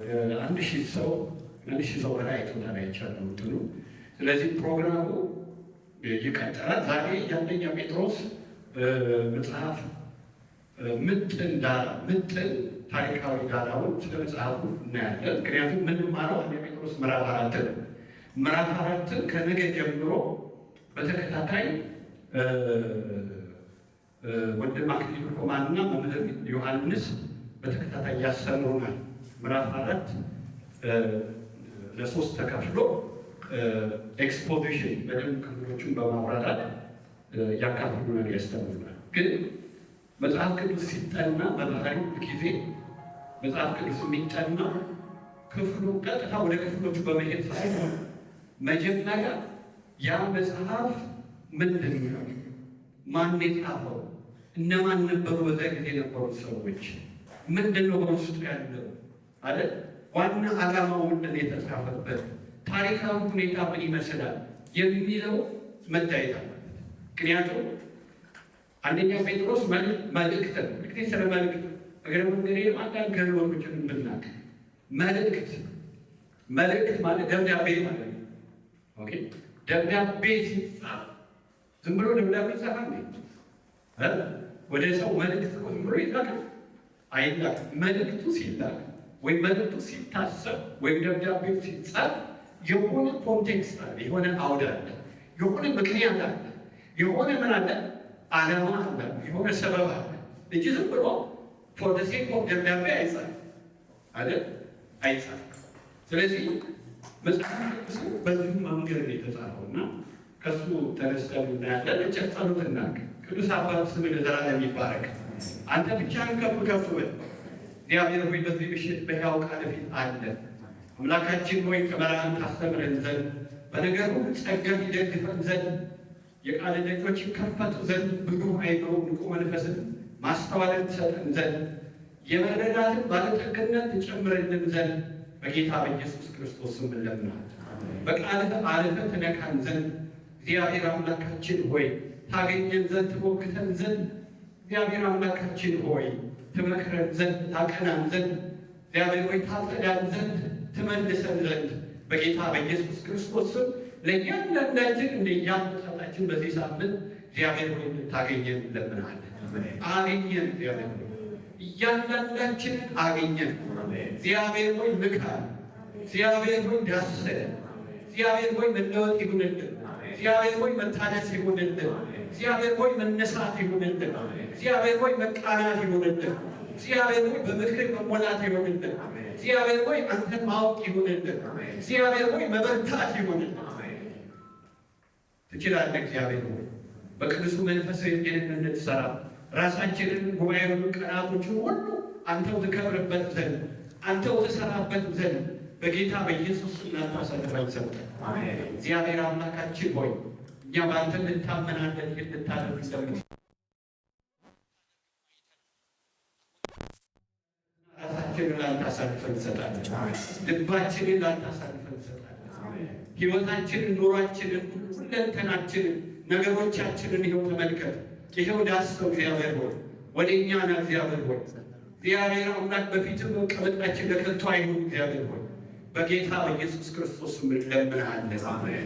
1,000 ሰው በላይ አይቶታል አይቻልም እንትኑ። ስለዚህ ፕሮግራሙ ይቀጥላል። ዛሬ የአንደኛ ጴጥሮስ መጽሐፍ ምጥን ታሪካዊ ዳራውን ስለ መጽሐፉ እናያለን። ምክንያቱም የምንማረው አንደኛ ጴጥሮስ ምዕራፍ 4 ነው። ምዕራፍ 4 ከነገ ጀምሮ በተከታታይ ወንድም አክሊሉ ኮማንና መምህር ዮሐንስ በተከታታይ ያስተምሩናል። ምዕራፍ 4 ለሶስት ተከፍሎ ኤክስፖዚሽን በደንብ ክፍሎቹን በማብራራት ያካፍሉናል፣ ያስተምሩናል። ግን መጽሐፍ ቅዱስ ሲጠና በባህሪ ጊዜ መጽሐፍ ቅዱስ የሚጠና ክፍሉ ቀጥታ ወደ ክፍሎቹ በመሄድ ሳይሆን መጀመሪያ ያ መጽሐፍ ምንድን ነው? ማን የጻፈው? እነማን ነበሩ? በዛ ጊዜ የነበሩ ሰዎች ምንድን ነው በውስጡ ያለው አለ። ዋና ዓላማው ምንድን የተጻፈበት ታሪካዊ ሁኔታ ምን ይመስላል የሚለው መታየት አለበት። ምክንያቱም አንደኛ ጴጥሮስ መልእክት ነው። እንግዲህ ስለ መልእክት እግረ መንገዴ አንዳንድ ገርቦችን ብናቅ መልእክት ማለት ደብዳቤ ማለት ነው። ኦኬ ደብዳቤ ሲጻፍ ዝም ብሎ ደብዳቤ ይጻፋል ወደ ሰው መልእክት ዝም ብሎ ይላካል? አይላክም። መልእክቱ ሲላክ ወይም መልእክቱ ሲታሰብ ወይም ደብዳቤው ሲጻፍ የሆነ ኮንቴክስት አለ፣ የሆነ አውድ አለ፣ የሆነ ምክንያት አለ፣ የሆነ ምን አለ፣ ዓላማ አለ፣ የሆነ ሰበብ አለ እንጂ ዝም ብሎ ፎር ዘ ሴክ ኦፍ ደብዳቤ አይጻፍም አይደል? አይጻፍም። ስለዚህ መጽሐፍ ቅዱስ በዚሁ መንገድ ነው የተጻፈውና ከሱ ተነስተን እናያለን። እንጨት ጸሎት እናድርግ። ቅዱስ አባት ስምህ ለዘላለም ይባረክ። አንተ ብቻህን ከፍ ከፍ በል። እግዚአብሔር ሆይ በዚህ ምሽት በሕያው ቃል ፊት አለ። አምላካችን ሆይ ከመራህን ታስተምረን ዘንድ በነገር ሁሉ ጸጋህ ይደግፈን ዘንድ የቃል ደጆች ይከፈቱ ዘንድ ብሩህ አይምሮ ንቁ መንፈስን ማስተዋልን ትሰጠን ዘንድ የመረዳትን ባለጠግነት ትጨምርልን ዘንድ በጌታ በኢየሱስ ክርስቶስ ስም እንለምናለን። በቃልህ አልፈህ ትነካን ዘንድ እግዚአብሔር አምላካችን ሆይ ታገኘን ዘንድ ትሞግተን ዘንድ እግዚአብሔር አምላካችን ሆይ ትመክረን ዘንድ ታቀናን ዘንድ እግዚአብሔር ሆይ ታጸዳን ዘንድ ትመልሰን ዘንድ በጌታ በኢየሱስ ክርስቶስ ስም ለእያንዳንዳችን እንደየአመጣጣችን በዚህ ሳምንት እግዚአብሔር ሆይ ታገኘን እንለምናለን። አገኘን እግዚአብሔር ሆይ እያንዳንዳችንን አገኘን። እግዚአብሔር ሆይ ምካን። እግዚአብሔር ሆይ ዳስሰን። እግዚአብሔር ሆይ መለወጥ ይሁንልን። እግዚአብሔር ሆይ መታደስ ይሁንልን። እግዚአብሔር ሆይ መነሳት ይሁንልን። እግዚአብሔር ሆይ መቃናት ይሁንልን። እግዚአብሔር ሆይ በምክር መሞላት ይሁንልን። እግዚአብሔር ሆይ አንተን ማወቅ ይሁንልን። እግዚአብሔር ሆይ መበርታት ይሁንልን። ትችላለህ። እግዚአብሔር ሆይ በቅዱሱ መንፈስ ይህንን እንድትሰራ ራሳችንን ጉባኤውን ቀናቶችን ሁሉ አንተው ትከብርበት ዘንድ አንተው ትሰራበት ዘንድ በጌታ በኢየሱስ እናንተ አሳልፈን ሰጠን። እግዚአብሔር አምላካችን ሆይ እኛ በአንተ እንታመናለን። እንድታደርግ ዘንድ ራሳችንን ላንተ አሳልፈን እንሰጣለን። ልባችንን ላንተ አሳልፈን እንሰጣለን። ሕይወታችንን፣ ኑሯችንን፣ ሁለንተናችንን፣ ነገሮቻችንን ይኸው ተመልከት። ይኸው ዳስሰው እግዚአብሔር ሆይ ወደ እኛ ና። እግዚአብሔር ሆይ እግዚአብሔር አምላክ በፊትም መቀመጣችን ለከንቱ አይሁን። እግዚአብሔር ሆይ በጌታ በኢየሱስ ክርስቶስ እንለምንሃለን።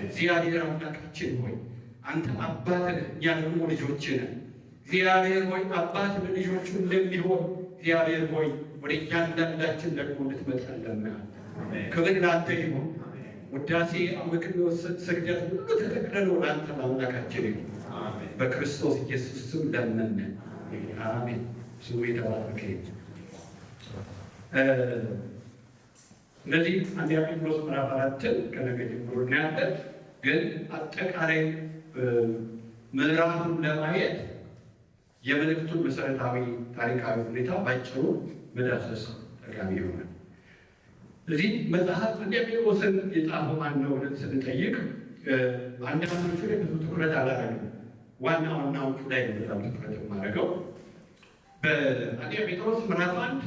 እግዚአብሔር አምላካችን ሆይ አንተ አባት ነህ፣ እኛ ደግሞ ልጆች ነን። እግዚአብሔር ሆይ አባት ለልጆቹ እንደሚሆን እግዚአብሔር ሆይ ወደ እያንዳንዳችን ደግሞ እንድትመጣ እንለምንሃለን። ክብር ለአንተ ይሁን። ውዳሴ፣ አምልኮ፣ ስግደት ሁሉ ተጠቅልሎ ለአንተ ለአምላካችን ይሁን። በክርስቶስ ኢየሱስ ስም ለመነ። አሜን። ስሙ የተባረከ ይሁን። ስለዚህ አንደኛ ጴጥሮስ ምዕራፍ 4 ከነገ ጀምሮ እናያለን። ግን አጠቃላይ ምዕራፉን ለማየት የመልእክቱን መሰረታዊ ታሪካዊ ሁኔታ ባጭሩ መዳሰስ ጠቃሚ ይሆናል። እዚህ መጽሐፍ አንደኛ ጴጥሮስን የጻፈው ማን ነው ብለን ስንጠይቅ አንዳንዶቹ ላይ ብዙ ትኩረት አላደረግም። ዋናዎቹ ላይ በጣም ትኩረት የማደርገው በአንደኛ ጴጥሮስ ምዕራፍ 1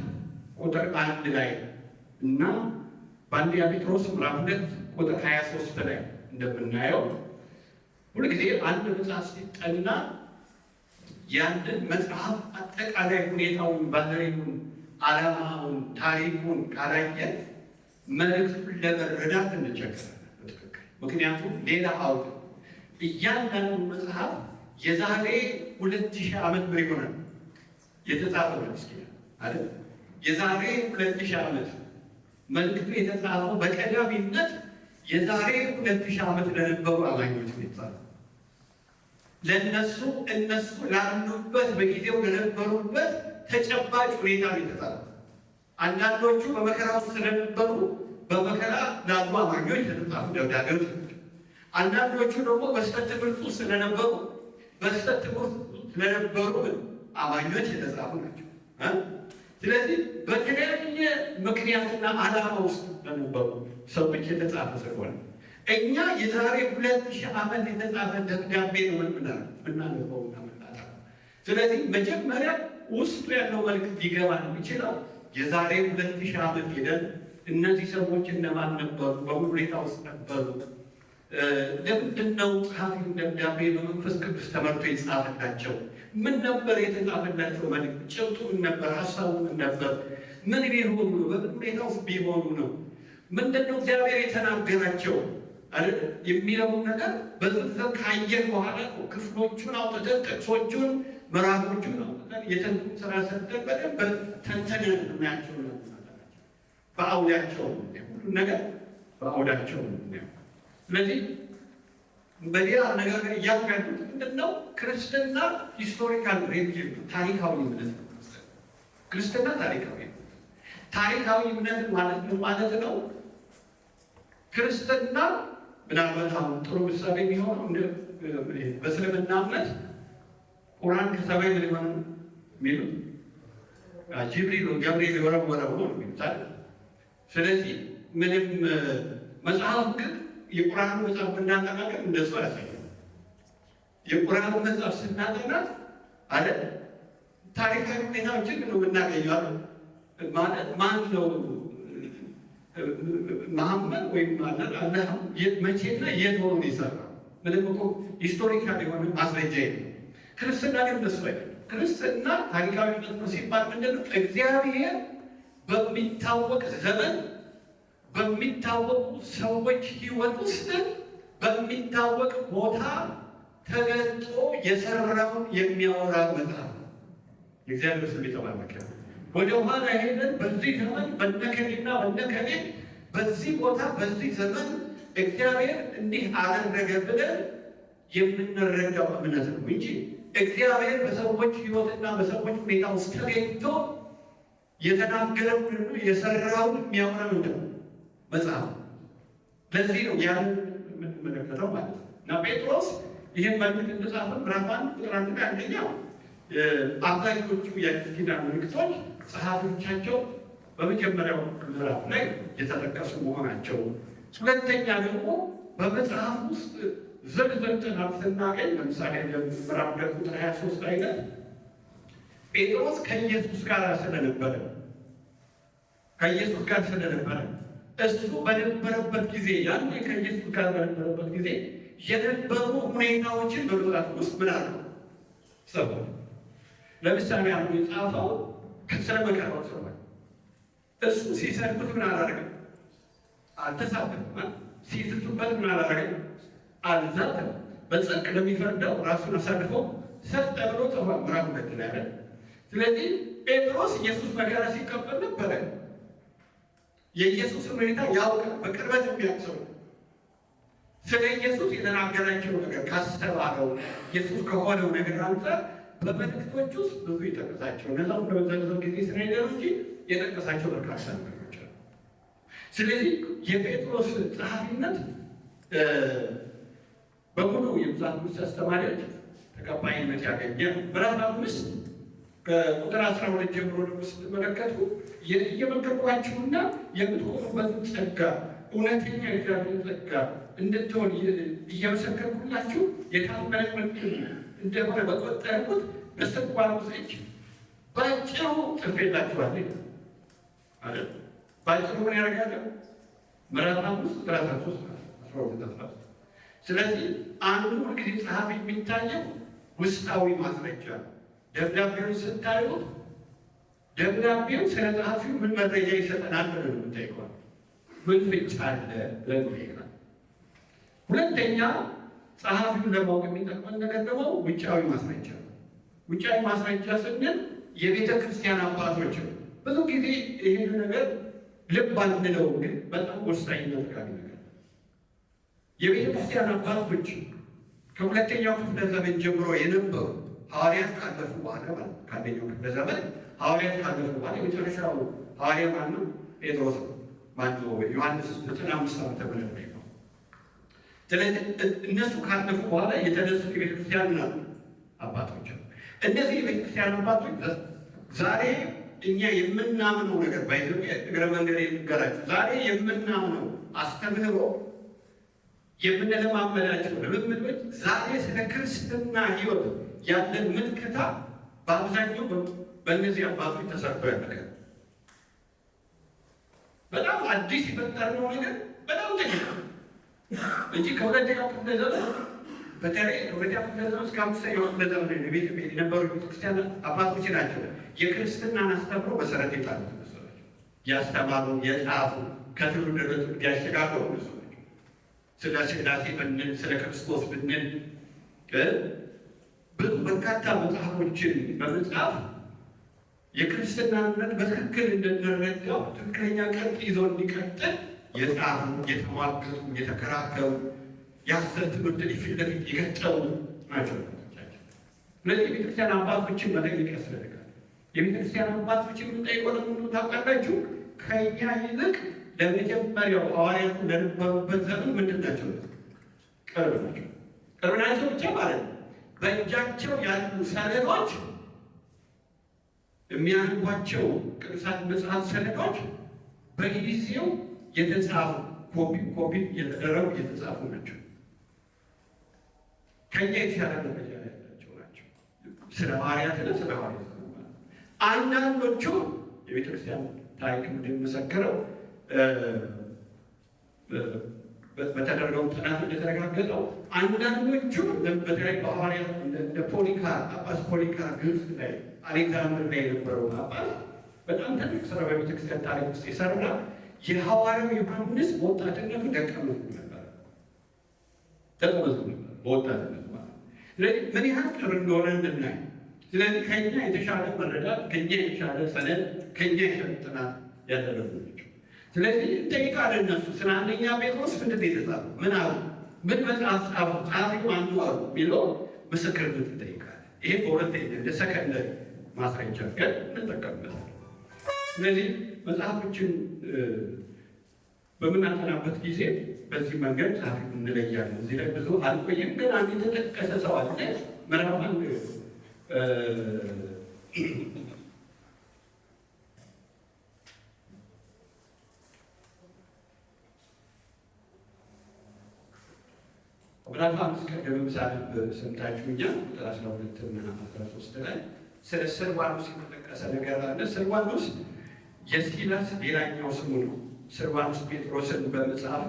ቁጥር 1 ላይ እና በአንደኛ ጴጥሮስ ምዕራፍ 2 ቁጥር 23 ላይ እንደምናየው ሁልጊዜ አንድ መጽሐፍ ሲጠና ያንን መጽሐፍ አጠቃላይ ሁኔታውን፣ ባህሪውን፣ ዓላማውን፣ ታሪኩን ካላየን መልእክቱን ለመረዳት እንቸገራለን በትክክል። ምክንያቱም ሌላ አውድ እያንዳንዱ መጽሐፍ የዛሬ 2000 ዓመት ምን ይሆናል የተጻፈ ነው አይደል? የዛሬ 2000 ዓመት መልእክቱ የተጻፈው በቀዳሚነት የዛሬ 2000 ዓመት ለነበሩ አማኞች ነው የተጻፈው። ለእነሱ እነሱ ላሉበት በጊዜው ለነበሩበት ተጨባጭ ሁኔታ ነው የተጻፈው። አንዳንዶቹ በመከራ ውስጥ ስለነበሩ በመከራ ላሉ አማኞች የተጻፉ ደብዳቤዎች ናቸው። አንዳንዶቹ ደግሞ በስህተት ትምህርት ውስጥ ስለነበሩ በስህተት ትምህርት ስለነበሩ አማኞች የተጻፉ ናቸው። ስለዚህ በተለያየ ምክንያትና ዓላማ ውስጥ ለነበሩ ሰዎች የተጻፈ ስለሆነ እኛ የዛሬ 2000 ዓመት የተጻፈ ደብዳቤ ነው የምናነበው እና የምናጠናው። ስለዚህ መጀመሪያ ውስጡ ያለው መልዕክት ሊገባን የሚችለው የዛሬ 2000 ዓመት ሄደን እነዚህ ሰዎች እነማን ነበሩ፣ በምን ሁኔታ ውስጥ ነበሩ፣ ለምንድነው ጸሐፊው ደብዳቤ በመንፈስ ቅዱስ ተመርቶ የጻፈላቸው፣ ምን ነበር የተጻፈላቸው መልዕክት፣ ጭብጡ ምን ነበር፣ ሀሳቡ ምን ነበር፣ ምን ቢሆኑ ነው፣ በምን ሁኔታ ውስጥ ቢሆኑ ነው፣ ምንድነው እግዚአብሔር የተናገራቸው አይደል የሚለውን ነገር በዝርዝር ካየን በኋላ ክፍሎቹን አውጥተን ጥቅሶቹን ምዕራፎቹን አውጥተን የተንትኖ ስራ ሰርተን በደንብ ተንተን እናያቸው ነው። በአውዳቸው ሁሉ ነገር በአውዳቸው ነው። ስለዚህ በሌላ አነጋገር እያካሄዱት ምንድነው? ክርስትና ሂስቶሪካል ሪሊጅን ታሪካዊ እምነት ነው። ክርስትና ታሪካዊ እምነት ማለት ነው። ክርስትና ምናልባት አሁን ጥሩ ምሳሌ የሚሆነው በእስልምና እምነት ቁርአን ከሰማይ ምን ሊሆን የሚሉት ገብርኤል የወረወረው ነው የሚሉት። ስለዚህ ምንም መጽሐፍ ግን የቁርአን መጽሐፍ ብናጠናቀቅ እንደሱ አያሳይም። የቁርአን መጽሐፍ ስናጠናት አለ ታሪካዊ ሁኔታዎችን ነው የምናገኘው። ማለት ማን ነው መሐመድ ወይም ማለት አላህ መቼና የት ሆኖ ይሰራል? ምንም እኮ ሂስቶሪካል የሆነ ማስረጃ የለም። ክርስትና ግን እንደሱ አይደለም። ክርስትና ታሪካዊነት ነው ሲባል ምንድነው? እግዚአብሔር በሚታወቅ ዘመን በሚታወቁ ሰዎች ሕይወት ውስጥ በሚታወቅ ቦታ ተገልጦ የሰራውን የሚያወራ መጽሐፍ ነው። የእግዚአብሔር ስም የተባረከ። ወደ ኋላ ሄደን በዚህ ዘመን በነከሌና በነከሌ በዚህ ቦታ በዚህ ዘመን እግዚአብሔር እንዲህ አደረገ ብለን የምንረዳው እምነት ነው እንጂ እግዚአብሔር በሰዎች ሕይወትና በሰዎች ሁኔታ ውስጥ ተገኝቶ የተናገረውን የሰራውን የሚያወራ ምንድን ነው? መጽሐፍ። ለዚህ ነው ያን የምንመለከተው ማለት ነው። እና ጴጥሮስ ይህን መልእክት እንደጻፈ ምዕራፍ 1 ቁጥር 1 ላይ አንደኛው አብዛኞቹ የአዲስ ኪዳን ምልክቶች ጸሐፊዎቻቸው በመጀመሪያው ምዕራፍ ላይ የተጠቀሱ መሆናቸው፣ ሁለተኛ ደግሞ በመጽሐፍ ውስጥ ዝርዝር ጥናት ስናገኝ ለምሳሌ ምዕራፍ 2 ቁጥር 23 ላይ ጴጥሮስ ከኢየሱስ ጋር ስለነበረ እሱ በነበረበት ጊዜ ያን ከኢየሱስ ጋር በነበረበት ጊዜ የነበሩ ሁኔታዎችን በመጽሐፍ ውስጥ ምን አለው ሰው ለምሳሌ አንዱ የጻፈው ስለ መከራው ሰው እሱ ሲሰድቡት ምን አላደረገም? አልተሳደበም። ሲስቱበት ምን አላደረገም? አልዛተም። በጽድቅ ለሚፈርደው ራሱን አሳልፎ ሰጠ ብሎ ጽፏል ምዕራፍ 2 ላይ አይደል? ስለዚህ ጴጥሮስ ኢየሱስ መከራ ሲቀበል ነበረ። የኢየሱስን ሁኔታ ያውቃል። በቅርበት የሚያውቅ ስለ ኢየሱስ የተናገራቸው ነገር ካስተባለው ኢየሱስ ከሆነው ነገር አንጻር በመልእክቶች ውስጥ ብዙ የጠቀሳቸው እነዛም በመዘርዘር ጊዜ ስለሄደሩ እንጂ የጠቀሳቸው በርካታ ነገሮች አሉ። ስለዚህ የጴጥሮስ ጸሐፊነት በሙሉ የመጽሐፍ ቅዱስ አስተማሪዎች ተቀባይነት ያገኘ ነው። ምዕራፍ 5 ከቁጥር 12 ጀምሮ ደግሞ ስትመለከቱ እየመከርኳችሁና የምትቆሙበትን ጸጋ እውነተኛ የእግዚአብሔር ጸጋ እንድትሆን እየመሰከርኩላችሁ የታመነ ወንድም እንደሆነ በቆጠርኩት በስኳርሙስ እጅ ባጭሩ ጽፌላችኋለሁ አይደል? ባጭሩ ምን ያደርጋል? ምዕራፍ 5 ቁጥር 13 ስለዚህ አንዱ ሁልጊዜ ጸሐፊ የሚታየው ውስጣዊ ማስረጃ ነው። ደብዳቤውን ስታዩት ደብዳቤው ስለ ጸሐፊው ምን መረጃ ይሰጠናል ብለን የምንጠይቀው ምን ፍንጭ አለ ብለን ይጠይቃል። ሁለተኛ ጸሐፊውን ለማወቅ የሚጠቅመን ነገር ደግሞ ውጫዊ ማስረጃ ነው። ውጫዊ ማስረጃ ስንል የቤተ ክርስቲያን አባቶች ብዙ ጊዜ ይህን ነገር ልብ አንለው፣ ግን በጣም ወሳኝነት ጋር ነገር የቤተ ክርስቲያን አባቶች ከሁለተኛው ክፍለ ዘመን ጀምሮ የነበሩ ሐዋርያት ካለፉ በኋላ ማለት ከአንደኛው ክፍለ ዘመን ሐዋርያት ካለፉ በኋላ የመጨረሻው ሐዋርያ ማነው? ጴጥሮስ ነው። ማነው? ዮሐንስ 95 ዓመተ ምህረት ነው። ስለዚህ እነሱ ካለፉ በኋላ የተነሱ የቤተክርስቲያን አባቶች እነዚህ የቤተክርስቲያን አባቶች ዛሬ እኛ የምናምነው ነገር ባይዘው እግረ መንገድ የሚገራቸው ዛሬ የምናምነው አስተምህሮ የምንለማመዳቸው ልምምዶች ዛሬ ስለ ክርስትና ሕይወት ያለን ምልከታ በአብዛኛው በእነዚህ አባቶች ተሰርቶ ያደረገ በጣም አዲስ የፈጠርነው ነገር በጣም ጥቂት እንጂ ከሁለተኛው ክፍለ ዘመን በተለይ ከሁለተኛው ክፍለ ዘመን እስከ አምስተኛው ክፍለ ዘመን የነበሩ ቤተክርስቲያን አባቶች ናቸው የክርስትናን አስተምሮ መሰረት የጣሉት እነሱ ናቸው። ያስተማሩ፣ የጻፉ፣ ከትውልድ ወደ ትውልድ ያሸጋገሩ እነሱ ናቸው። ስለ ሥላሴ ብንል፣ ስለ ክርስቶስ ብንል ብዙ በርካታ መጽሐፎችን በመጽሐፍ የክርስትናን እምነት በትክክል እንድንረዳው ትክክለኛ ቅርጽ ይዞ እንዲቀጥል የጻፉ፣ የተሟገቱ፣ የተከራከሩ የሐሰት ትምህርት ፊት ለፊት የገጠሙ ናቸው። ስለዚህ የቤተክርስቲያን አባቶችን መጠየቅ ያስፈልጋል። የቤተክርስቲያን አባቶችን የምንጠይቀው ለምንድን ነው ታውቃላችሁ? ከእኛ ይልቅ ለመጀመሪያው ሐዋርያቱ ለነበሩበት ዘመን ምንድን ናቸው? ቅርብ ናቸው። ቅርብ ናቸው ብቻ ማለት ነው። በእጃቸው ያሉ ሰነዶች፣ የሚያነቧቸው ቅዱሳት መጽሐፍ ሰነዶች በጊዜው የተጻፉ ኮፒ የተደረጉ የተጻፉ ናቸው። ከኛ የተሻለ ደረጃ ያላቸው ናቸው። ስለ ሐዋርያትና ስለ ሐዋርያት አንዳንዶቹ የቤተክርስቲያን ታሪክ እንደሚመሰክረው በተደረገው ጥናት እንደተረጋገጠው አንዳንዶቹ በተለይ በሐዋርያት እንደ ጳጳስ ፖሊካርፕ ግብፅ ላይ አሌክዛንድር ላይ የነበረው ጳጳስ በጣም ትልቅ ስራ በቤተክርስቲያን ታሪክ ውስጥ የሰራ የሐዋርያው ዮሐንስ በወጣትነቱ ደቀ መዝሙር ነበር። በወጣትነቱ ማለት ስለዚህ ምን ያህል ቅርብ እንደሆነ እንድናይ። ስለዚህ ከኛ የተሻለ መረዳት፣ ከኛ የተሻለ ሰነድ፣ ከኛ የተሻለ ጥናት ያደረጉ ናቸው። ስለዚህ እንጠይቃለን። እነሱ ስለ አንደኛ ጴጥሮስ ምንድን የተጻፈ ምን አሉ፣ ምን መጽሐፍ ጻፉ፣ ጸሐፊው ማን ነው አሉ የሚለው ምስክርነት እንጠይቃለን። ይሄ በሁለተኛ እንደ ሰከንደሪ ማስረጃ ግን እንጠቀምበታለን። ስለዚህ መጽሐፎችን በምናጠናበት ጊዜ በዚህ መንገድ ጸሐፊ እንለያለን። እዚህ ላይ ብዙ አልቆይም፣ ግን አንድ የተጠቀሰ ሰው አለ። ምዕራፍ አንድ ምዕራፍ 5 ቀደም ምሳሌ ሰምታችሁኛል። ቁጥር 12 እና 13 ላይ ስለ ስልዋኖስ የተጠቀሰ ነገር አለ። ስልዋኖስ የሲላስ ሌላኛው ስሙ ነው። ስልዋኖስ ጴጥሮስን በመጽሐፍ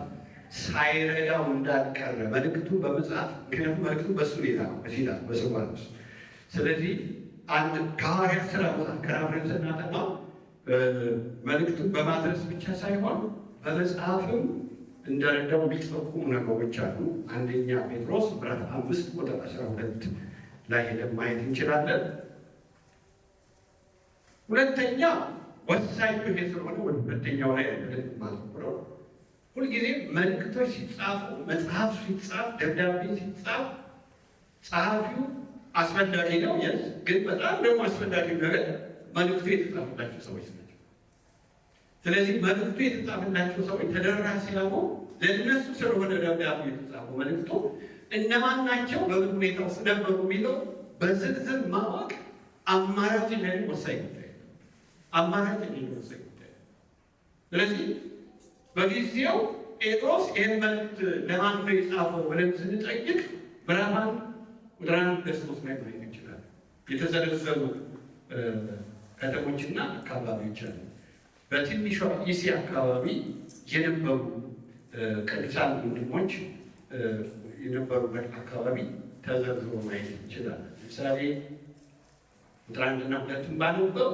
ሳይረዳው እንዳልቀረ መልእክቱ በመጽሐፍ ምክንያቱም መልእክቱ በሱ ሌላ ነው፣ በሲላስ በስልዋኖስ። ስለዚህ አንድ ከሐዋርያት ሥራ መጽሐፍ ከራብረን ስናጠናው መልእክቱን በማድረስ ብቻ ሳይሆን በመጽሐፍም እንደረዳው የሚጠቁሙ ነገሮች አሉ። አንደኛ ጴጥሮስ ምዕራፍ 5 ቁጥር 12 ላይ ሄደን ማየት እንችላለን። ሁለተኛ ወሳኝ ብሄ ስለሆነ ወደ ሁለተኛው ላይ ያለን ማለት ነው። ሁልጊዜ መልእክቶች ሲጻፉ፣ መጽሐፍ ሲጻፍ፣ ደብዳቤ ሲጻፍ ጸሐፊው አስፈላጊ ነው። ግን በጣም ደግሞ አስፈላጊ ነገር መልእክቱ የተጻፈላቸው ሰዎች ናቸው። ስለዚህ መልእክቱ የተጻፈላቸው ሰዎች ተደራሲ ሲሆኑ ለእነሱ ስለሆነ ደብዳቤ የተጻፈው መልእክቱ እነማን ናቸው፣ በምን ሁኔታ ውስጥ ነበሩ የሚለው በዝርዝር ማወቅ አማራጭ ላይ ወሳኝ ጉዳይ ነው። አማራጭ ላይ ወሳኝ ጉዳይ ነው። ስለዚህ በጊዜው ጴጥሮስ ይህን መልእክት ለማን ነው የጻፈው ብለን ስንጠይቅ ምዕራፍ 1 ቁጥር 1-3 ላይ ማየት እንችላለን። የተዘረዘሩ ከተሞችና አካባቢዎች አሉ። በትንሿ እስያ አካባቢ የነበሩ ቅዱሳን ወንድሞች የነበሩበት አካባቢ ተዘርዝሮ ማየት እንችላለን። ለምሳሌ ቁጥር 1 እና 2 ባነበው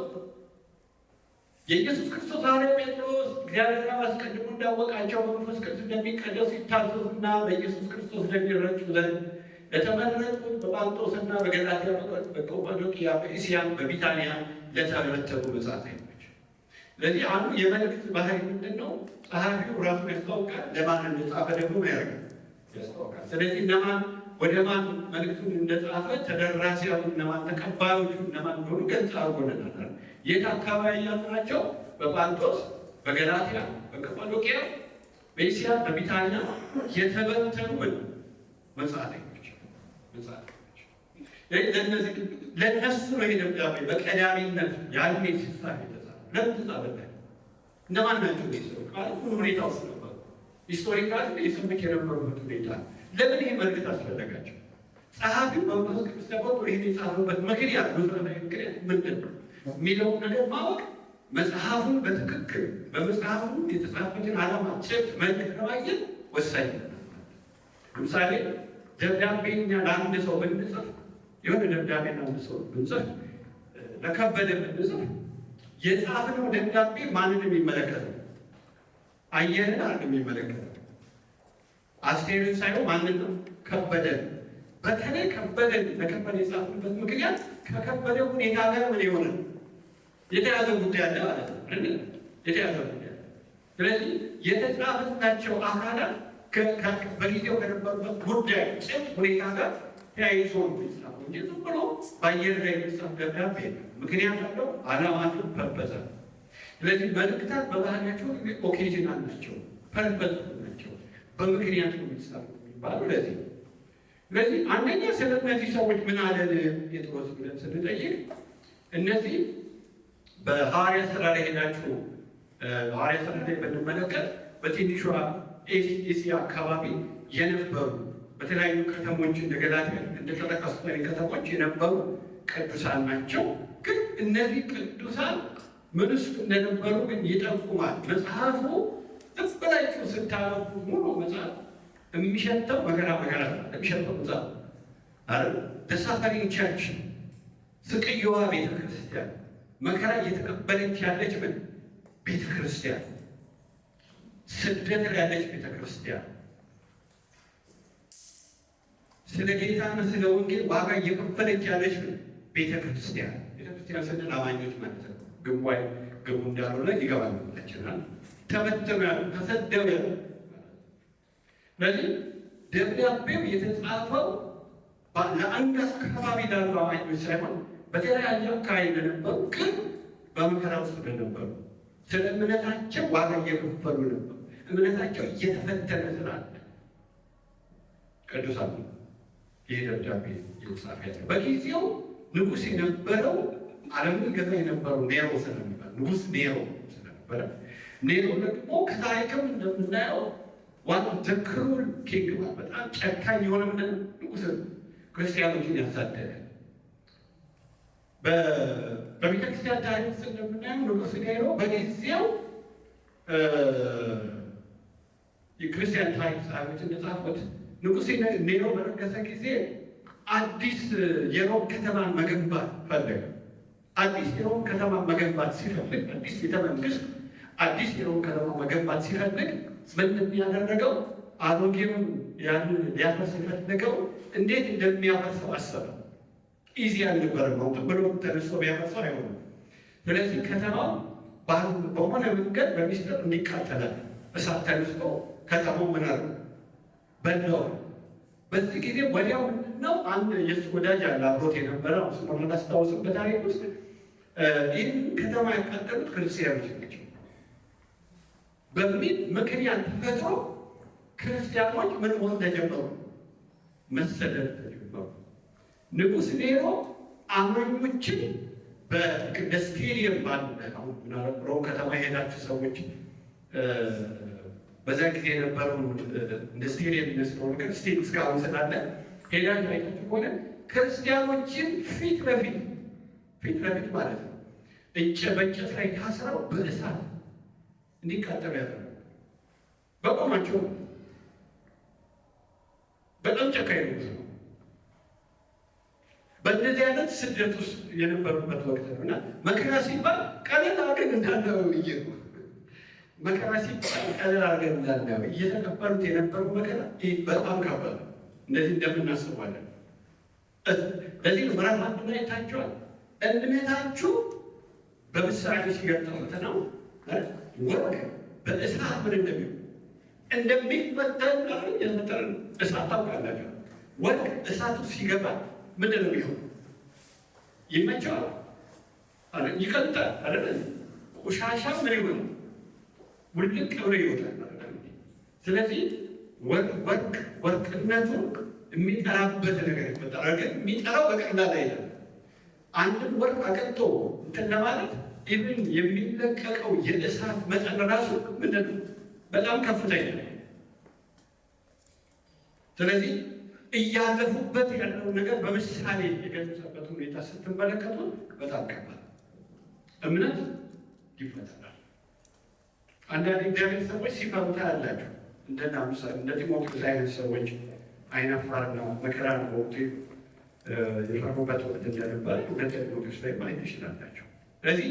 የኢየሱስ ክርስቶስ ሐዋርያ ጴጥሮስ እግዚአብሔር አብ አስቀድሞ እንዳወቃቸው በመንፈስ ቅዱስ እንደሚቀደሱ ይታዘዙና በኢየሱስ ክርስቶስ እንደሚረጩ ዘንድ ለተመረጡት በጳንጦስና በገላትያ በቀጳዶቅያ በእስያም በቢታንያ ለተበተኑ መጻተኞች። ስለዚህ አንዱ የመልእክት ባህሪ ምንድን ነው? ጸሐፊው ራሱ ያስታውቃል፣ ለማን እንደጻፈ ደግሞ ያስታውቃል። ስለዚህ እነማን ወደ ማን መልእክቱን እንደጻፈ ተደራሲያኑ እነማን፣ ተቀባዮቹ እነማን እንደሆኑ ገልጻ አድርጎልናል። የት አካባቢ ያሉ ናቸው? በጳንጦስ፣ በገላትያ፣ በቀጳዶቅያ፣ በእስያ፣ በቢታንያ የተበተኑ መጻተኞች። ለእነሱ ነው ይሄ ደብዳቤ በቀዳሚነት ያኔ ሲጻፍ የተጻፈ። ለምን ተጻፈ? እነማን ናቸው ሰዎች? ሁኔታ ውስጥ ነበሩ። ሂስቶሪካል የሰዎች የነበሩበት ሁኔታ። ለምን ይህ መልእክት አስፈለጋቸው? ጸሐፊው መንፈስ ቅዱስ ተቆጥሮ ይህን የጻፈበት ምክንያት ምክንያት ምንድን ነው የሚለውን ነገር ማወቅ መጽሐፉን በትክክል በመጽሐፉ የተጻፈትን ዓላማ ጭብጥ መልእክት ለማግኘት ወሳኝ ነው። ለምሳሌ ደብዳቤ እኛ ለአንድ ሰው ብንጽፍ፣ የሆነ ደብዳቤ ለአንድ ሰው ብንጽፍ፣ ለከበደ ብንጽፍ የጻፍነው ደብዳቤ ማንን የሚመለከት ነው? አየርን አይደል የሚመለከት፣ አስቴርን ሳይሆን ማንን ነው? ከበደን። በተለይ ከበደን ለከበደ የጻፍንበት ምክንያት ከከበደ ሁኔታ ጋር ምን የሆነ የተያዘ ጉዳይ አለ ማለት ነው። የተያዘ ጉዳይ። ስለዚህ የተጻፈላቸው አካላት በጊዜው ከነበሩበት ጉዳይ ጭብጥ ሁኔታ ጋር ተያይዞ የሚጻፉ እንጂ ዝም ብሎ በአየር ላይ የሚጻፍ ደብዳቤ ምክንያት አለው፣ ዓላማቸው ፐርፐዝ። ስለዚህ መልእክታት በባህሪያቸው ኦኬዥናል ናቸው፣ ፐርፐዝ ናቸው፣ በምክንያት ነው የሚጻፉ የሚባሉ ለዚህ ነው። ስለዚህ አንደኛ ስለ እነዚህ ሰዎች ምን አለን ጴጥሮስ ብለን ስንጠይቅ እነዚህ በሐዋርያ ሥራ ላይ ሄዳችሁ ሐዋርያ ሥራ ላይ ብንመለከት በትንሿ ኤሲያ አካባቢ የነበሩ በተለያዩ ከተሞች እንደ ገላትያ እንደተጠቀሱት ከተሞች የነበሩ ቅዱሳን ናቸው። ግን እነዚህ ቅዱሳን ምን ውስጥ እንደነበሩ ግን ይጠቁማል። መጽሐፉ ብላችሁ ስታነቡ ሙሉ መጽሐፍ የሚሸተው መከራ የሚሸተው መጽሐፍ አይደል? ተሳፋሪን ቸርች ስቅየዋ ቤተክርስቲያን መከራ እየተቀበለች ያለች ምን ቤተክርስቲያን፣ ስደት ያለች ቤተክርስቲያን፣ ስለ ጌታና ስለ ወንጌል ዋጋ እየከፈለች ያለች ቤተክርስቲያን። ቤተክርስቲያን ስንል አማኞች ማለት ነው። ግቡ እንዳልሆነ ይገባል ይችላል። ተበተኑ ያሉ ተሰደው ያሉ። ስለዚህ ደብዳቤው የተጻፈው ለአንድ አካባቢ ላሉ አማኞች ሳይሆን በተለያየ አካባቢ ለነበሩ ግን በመከራ ውስጥ ለነበሩ ስለ እምነታቸው ዋጋ እየከፈሉ ነበሩ። እምነታቸው እየተፈተነ ስላለ ቅዱሳን ይህ ደብዳቤ የተጻፈ ያለ በጊዜው ንጉሥ የነበረው ዓለምን ገዛ የነበረው ኔሮ ስለነበር ንጉሥ ኔሮ ስለነበረ ኔሮ ደግሞ ከታሪክም እንደምናየው ዋና ዘክሩል ኪንግ በጣም ጨካኝ የሆነ ምንድን ንጉሥ ክርስቲያኖችን ያሳደደ በቤተክርስቲያን ታሪክ ውስጥ እንደምናየው ንጉሥ ኔሮ በጊዜው የክርስቲያን ታሪክ ጸሐፊዎች እንደጻፉት ንጉሥ ኔሮ በነገሰ ጊዜ አዲስ የሮም ከተማን መገንባት ፈለገ። አዲስ የሮም ከተማ መገንባት ሲፈልግ አዲስ ቤተመንግስት አዲስ የሮም ከተማ መገንባት ሲፈልግ ምንድን ያደረገው? አሮጌውን ያንን ሊያፈርስ የፈለገው እንዴት እንደሚያፈርሰው አሰበ። ኢዚ አልነበረም ነው ብሎ ተነስቶ ቢያፈርሰው አይሆንም። ስለዚህ ከተማው በሆነ መንገድ በሚስጥር እንዲቃጠላል እሳት ተነስቶ ከተማው ምን አለ በለው። በዚህ ጊዜ ወዲያው ምንድነው አንድ የሱ ወዳጅ አለ አብሮት የነበረ ስሙን አላስታውስም በታሪክ ውስጥ ይህን ከተማ ያቃጠሉት ክርስቲያኖች ናቸው በሚል ምክንያት ተፈጥሮ ክርስቲያኖች ምን ሆን ተጀመሩ? መሰደድ ተጀመሩ። ንጉሥ ኔሮ አማኞችን በስቴዲየም ባለ አሁን ሮም ከተማ የሄዳችሁ ሰዎች በዛ ጊዜ የነበረውን እንደ ስቴዲየም ይመስለው ነገር ስቴዲየም እስካሁን ስላለ ሄዳችሁ አይታችሁ ከሆነ ክርስቲያኖችን ፊት ለፊት ማለት ነው በእንጨት ላይ ታስረው በእሳት እንዲቃጠሉ ያደረጉ በቆማቸው። በጣም ጨካኝ ነው። በእንደዚህ አይነት ስደት ውስጥ የነበሩበት ወቅት ነው እና መከራ ሲባል ቀለል አድርገን እንዳናየው ብዬ ነው። መከራ ሲባል ቀለል አድርገን እንዳናየው እየተቀበሉት የነበሩ መከራ በጣም ከባድ ነው። እንደዚህ እንደምናስባለን። ለዚህ ነው ምዕራፍ 1 ላይ ታችኋል። እምነታችሁ በምሳሌ ሲገልጸውት ነው ወርቅ በእሳት ምን እንደሚፈተን የመጠን እሳት ታውቃላችሁ። ወርቅ እሳቱ ሲገባ ምንድን ነው የሚሆነው? ይመቸዋል፣ ይቀልጣል አይደል? ቆሻሻ ምን ይሆናል? ውልቅ ብሎ ይወጣል ማለት ነው። ስለዚህ ወርቅነቱ የሚጠራበት ነገር ይፈጠራል። ግን የሚጠራው በቀላል አይደለም። አንድን ወርቅ አቅልጦ እንትን ለማለት ኢቭን የሚለቀቀው የእሳት መጠን ራሱ ምንድን ነው? በጣም ከፍተኛ ነው። ስለዚህ እያለፉበት ያለው ነገር በምሳሌ የገለጸበት ሁኔታ ስትመለከቱ በጣም ከባድ እምነት ይፈተናል። አንዳንድ እግዚአብሔር ሰዎች ሲፈሩታ ያላቸው እንደ ጢሞቴዎስ አይነት ሰዎች አይናፋርና መከራ ነው ወቅቱ የፈሩበት ወቅት እንደነበር ሁለተኛ ጢሞቴዎስ ላይ ማየት ይችላላቸው። ስለዚህ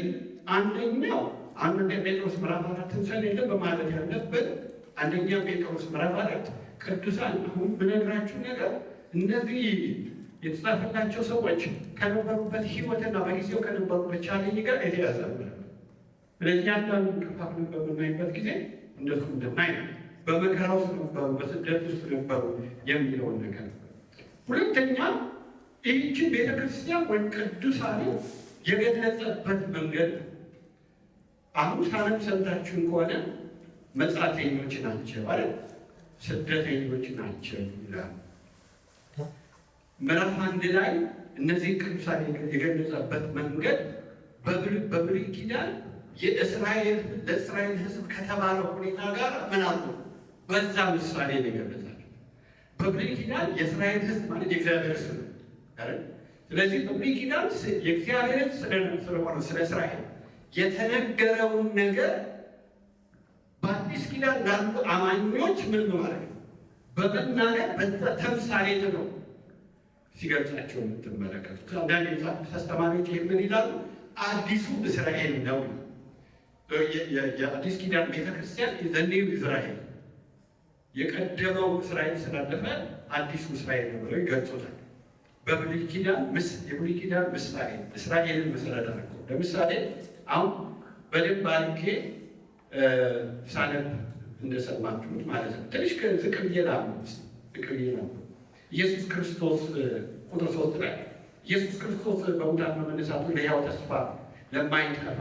አንደኛው አንደኛ ጴጥሮስ ምዕራፍ 4 ሰሌለ በማለት ያለበት አንደኛ ጴጥሮስ ምዕራፍ 4 ቅዱሳን አሁን ብነግራችሁ ነገር እነዚህ የተጻፈላቸው ሰዎች ከነበሩበት ሕይወትና በጊዜው ከነበሩበት ቻሌንጅ ጋር የተያዘ ነው። ስለዚህ አንዳንዱ ከፋፍን በምናይበት ጊዜ እንደሱ እንደማይ በመከራ ውስጥ ነበሩ፣ በስደት ውስጥ ነበሩ የሚለውን ነገር። ሁለተኛ ይህችን ቤተክርስቲያን ወይም ቅዱሳን የገለጸበት መንገድ አሁን ሳለም ሰምታችሁን ከሆነ መጻተኞች ናቸው አይደል? ስደተኞች ናቸው ይላል። ምዕራፍ 1 ላይ እነዚህ ቅዱሳን የገለጸበት መንገድ በብሉይ ኪዳን ለእስራኤል ሕዝብ ከተባለው ሁኔታ ጋር ምን አሉ? በዛ ምሳሌ ነው የገለጻቸው። በብሉይ ኪዳን የእስራኤል ሕዝብ ማለት የእግዚአብሔር ሕዝብ ነው አይደል? ስለዚህ በብሉይ ኪዳን የእግዚአብሔር ሕዝብ ስለሆነ ስለ እስራኤል የተነገረውን ነገር በአዲስ ኪዳን ላሉ አማኞች ምን ማለት ነው? በመናገር በዛ ተምሳሌት ነው ሲገልጻቸው የምትመለከቱት። አንዳንድ የመጽሐፍ አስተማሪዎች ምን ይላሉ? አዲሱ እስራኤል ነው። የአዲስ ኪዳን ቤተክርስቲያን ዘኔው እስራኤል የቀደመው እስራኤል ስላለፈ አዲሱ እስራኤል ነው ብለው ይገልጹታል። በብሉይ ኪዳን የብሉይ ኪዳን ምሳሌ እስራኤልን መሰረት አድርገው ለምሳሌ አሁን በደንብ አድርጌ ሳነብ እንደሰማችሁት ማለት ነው። ትንሽ ዝቅ ብዬ ላምብ ኢየሱስ ክርስቶስ ቁጥር 3 ላይ ኢየሱስ ክርስቶስ በሙታን በመነሳቱ ለሕያው ተስፋ ለማይጠፋ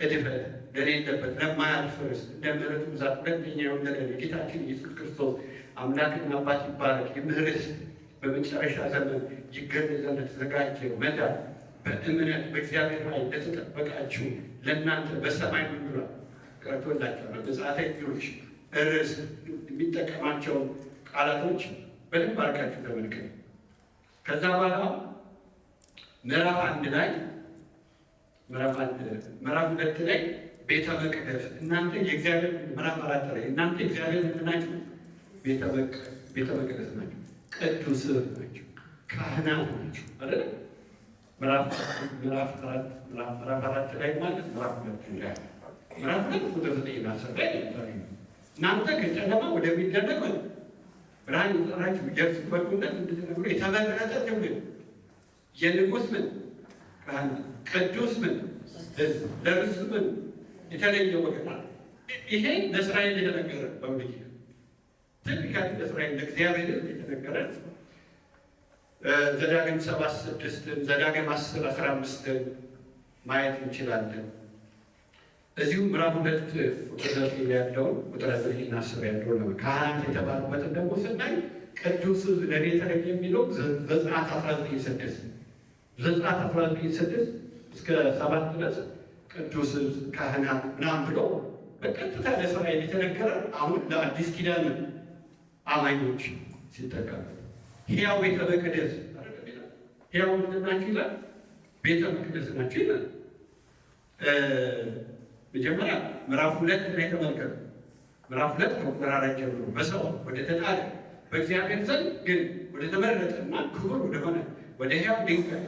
እድፈት ለሌለበት ለማያልፍ ርስት እንደ ምሕረቱ ብዛት ሁለተኛ የወለደን የጌታችን ኢየሱስ ክርስቶስ አምላክና አባት ይባረክ። የምህረት በመጨረሻ ዘመን ይገለጽ ዘንድ የተዘጋጀ መዳን በእምነት በእግዚአብሔር ኃይል ለተጠበቃችሁ ለእናንተ በሰማይ ምድር ቀርቶላችኋል። መጻተኞች ርዕስ የሚጠቀማቸው ቃላቶች በደንብ አድርጋችሁ ተመልከቱ። ከዛ በኋላ ምዕራፍ 1 ላይ ምዕራፍ 2 ላይ ቤተ መቅደስ እናንተ የእግዚአብሔር ምዕራፍ 4 ላይ እናንተ የእግዚአብሔር ናችሁ፣ ቤተ መቅደስ ናችሁ፣ ቅዱስ ናችሁ፣ ካህናት ናችሁ አይደል? ምዕራፍ 4 ላይ ማለት ምዕራፍ 2 ላይ ምዕራፍ 2 ቁጥር 9 ላይ እናንተ ከጨለማ ወደሚደነቅ ብርሃን የጠራችሁ የእርሱ በጎነት እንድትነግሩ የተመረጠ ትውልድ የንጉሥ ምን ካህናት ቅዱስ ምን ለርሱ ምን የተለየ ወገን። ይሄ ለእስራኤል የተነገረ በብሉይ ኪዳን ትልቃት ለእስራኤል ለእግዚአብሔር የተነገረ ዘዳግም 7:6 ዘዳግም 10:15 ማየት እንችላለን። እዚሁ ምዕራፍ 2 ቁጥር 9 ያለውን ቁጥር 9 እና 10 ያለውን ነው። ካህናት የተባሉበትን ደግሞ ስናይ ቅዱስ ለኔ ተለየ የሚለው ዘጸአት 19:6 ዘጸአት 19:6 እስከ 7 ድረስ ቅዱስ ካህናት ምናምን ብሎ በቀጥታ ለእስራኤል የተነገረ አሁን ለአዲስ ኪዳን አማኞች ሲጠቀሙ ሕያው ቤተ መቅደስ ሕያው ምንድን ናችሁ ይላል። ቤተ መቅደስ ናችሁ ይላል። መጀመሪያ ምዕራፍ 2 ላይ ተመልከቱ። ምዕራፍ 2 ከቁጥር 4 ጀምሮ በሰው ወደ ተጣለ በእግዚአብሔር ዘንድ ግን ወደ ተመረጠና ክቡር ወደሆነ ወደ ሕያው ድንጋይ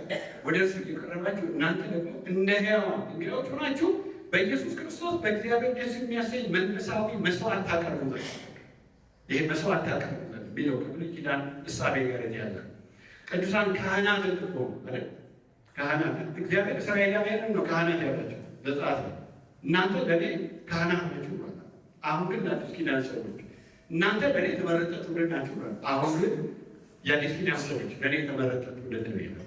ወደ እርሱ እየቀረባችሁ እናንተ ደግሞ እንደ ሕያዋን ድንጋዮች ሆናችሁ በኢየሱስ ክርስቶስ በእግዚአብሔር ደስ የሚያሰኝ መንፈሳዊ መስዋዕት ታቀርቡ ዘንድ። ይህ መስዋዕት ታቀርቡ ዘንድ ቢለው ከብሉይ ኪዳን እሳቤ ጋር የተያዘ ቅዱሳን ካህናት እኮ አይደል? ካህናት እግዚአብሔር እስራኤላውያንን ነው ካህናት ያላቸው ዘጸአት ነው። እናንተ ለእኔ ካህናት ናችሁ ማለት ነው። አሁን ግን ለአዲስ ኪዳን ሰዎች እናንተ ለእኔ የተመረጠ ትውልድ ናችሁ ማለት ነው። አሁን ግን የአዲስ ኪዳን ሰዎች ለእኔ የተመረጠ ትውልድ ነው።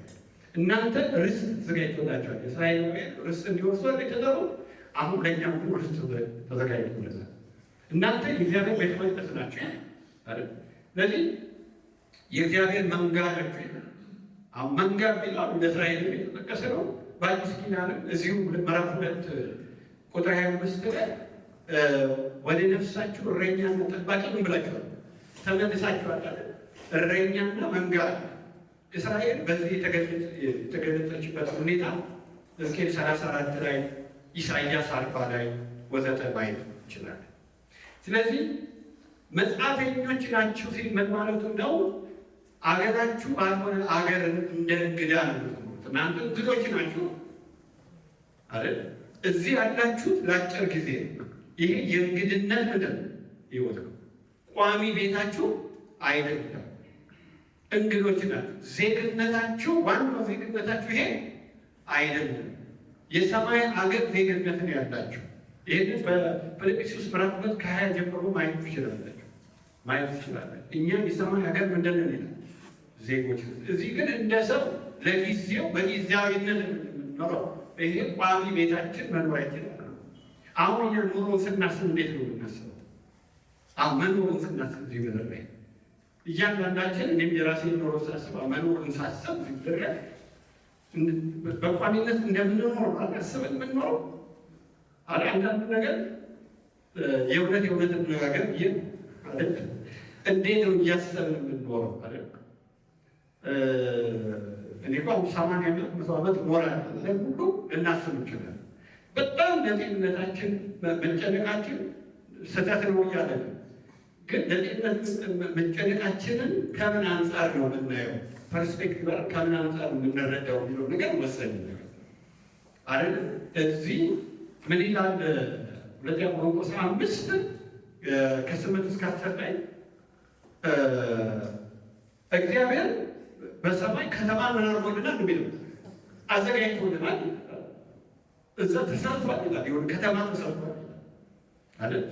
እናንተ ርስት ተዘጋጅቶላችኋል። እስራኤላውያን ርስት እንዲወርሱ የተጠሩ አሁን ለእኛም ርስት ተዘጋጅቶለታል። እናንተ የእግዚአብሔር ቤተ መቅደስ ናችሁ አይደል? ስለዚህ የእግዚአብሔር መንጋ ናችሁ። አሁን መንጋ ቢላሉ ለእስራኤል የተጠቀሰ ነው። በአዲስ ኪዳንም እዚሁ ምዕራፍ 2 ቁጥር 25 ላይ ወደ ነፍሳችሁ እረኛና ጠባቂ ምን ብላችኋል? ተመልሳችኋል አይደል? እረኛና መንጋ እስራኤል በዚህ የተገለጸችበት ሁኔታ ሕዝቅኤል 34 ላይ ኢሳይያስ 40 ላይ ወዘተ ማየት ይችላል። ስለዚህ መጻተኞች ናችሁ ሲል ምን ማለቱ ነው? አገራችሁ ባልሆነ አገር እንደ እንግዳ ነው። እናንተ እንግዶች ናችሁ አይደል? እዚህ ያላችሁት ለአጭር ጊዜ ነው። ይሄ የእንግድነት ምድር ህይወት ነው። ቋሚ ቤታችሁ አይደለም። እንግዶች ናችሁ። ዜግነታችሁ ዋናው ዜግነታችሁ ይሄ አይደለም። የሰማይ አገር ዜግነትን ያላችሁ ይህንን በፊልጵስዩስ ምዕራፍ 2 ከ20 ጀምሮ ማየት ትችላላችሁ። እኛ የሰማይ ሀገር ምንድን ነው ይላል? ዜጎች። እዚህ ግን እንደ ሰው ለጊዜው በጊዜያዊነት የምንኖረው ይሄ ቋሚ ቤታችን መኖሪያችን ነው። አሁን እኛ ኑሮ ስናስብ እንዴት ነው የምናስበው? አሁን መኖሩን ስናስብ እዚህ ምድር ላይ እያንዳንዳችን እኔም የራሴን ኑሮ ሳስብ መኖሩን ሳስብ በቋሚነት እንደምንኖር አስበን የምንኖረው አንዳንዱ ነገር የእውነት እንነጋገር ብዬ እንዴት ነው እያሰብን የምንኖረው? እኔ እኮ 80 ዓመት 100 ዓመት እኖራለሁ ሁሉ ልናስብ እንችላለን። በጣም ለጤንነታችን መጨነቃችን ስህተት ነው እያለ ነው። ግን ለጤንነት መጨነቃችንን ከምን አንጻር ነው የምናየው? ፐርስፔክቲቭ ከምን አንጻር የምንረዳው የሚለው ነገር ወሳኝ ነገር አይደል? እዚህ ምን ይላል? ሁለተኛ ቆሮንቶስ 5 ከ8 እስከ 10 ላይ እግዚአብሔር በሰማይ ከተማ ምን አድርጎልናል የሚለው አዘጋጅቶልናል። እዛ ተሰርቷል ይላል። የሆነ ከተማ ተሰርቷል አይደል?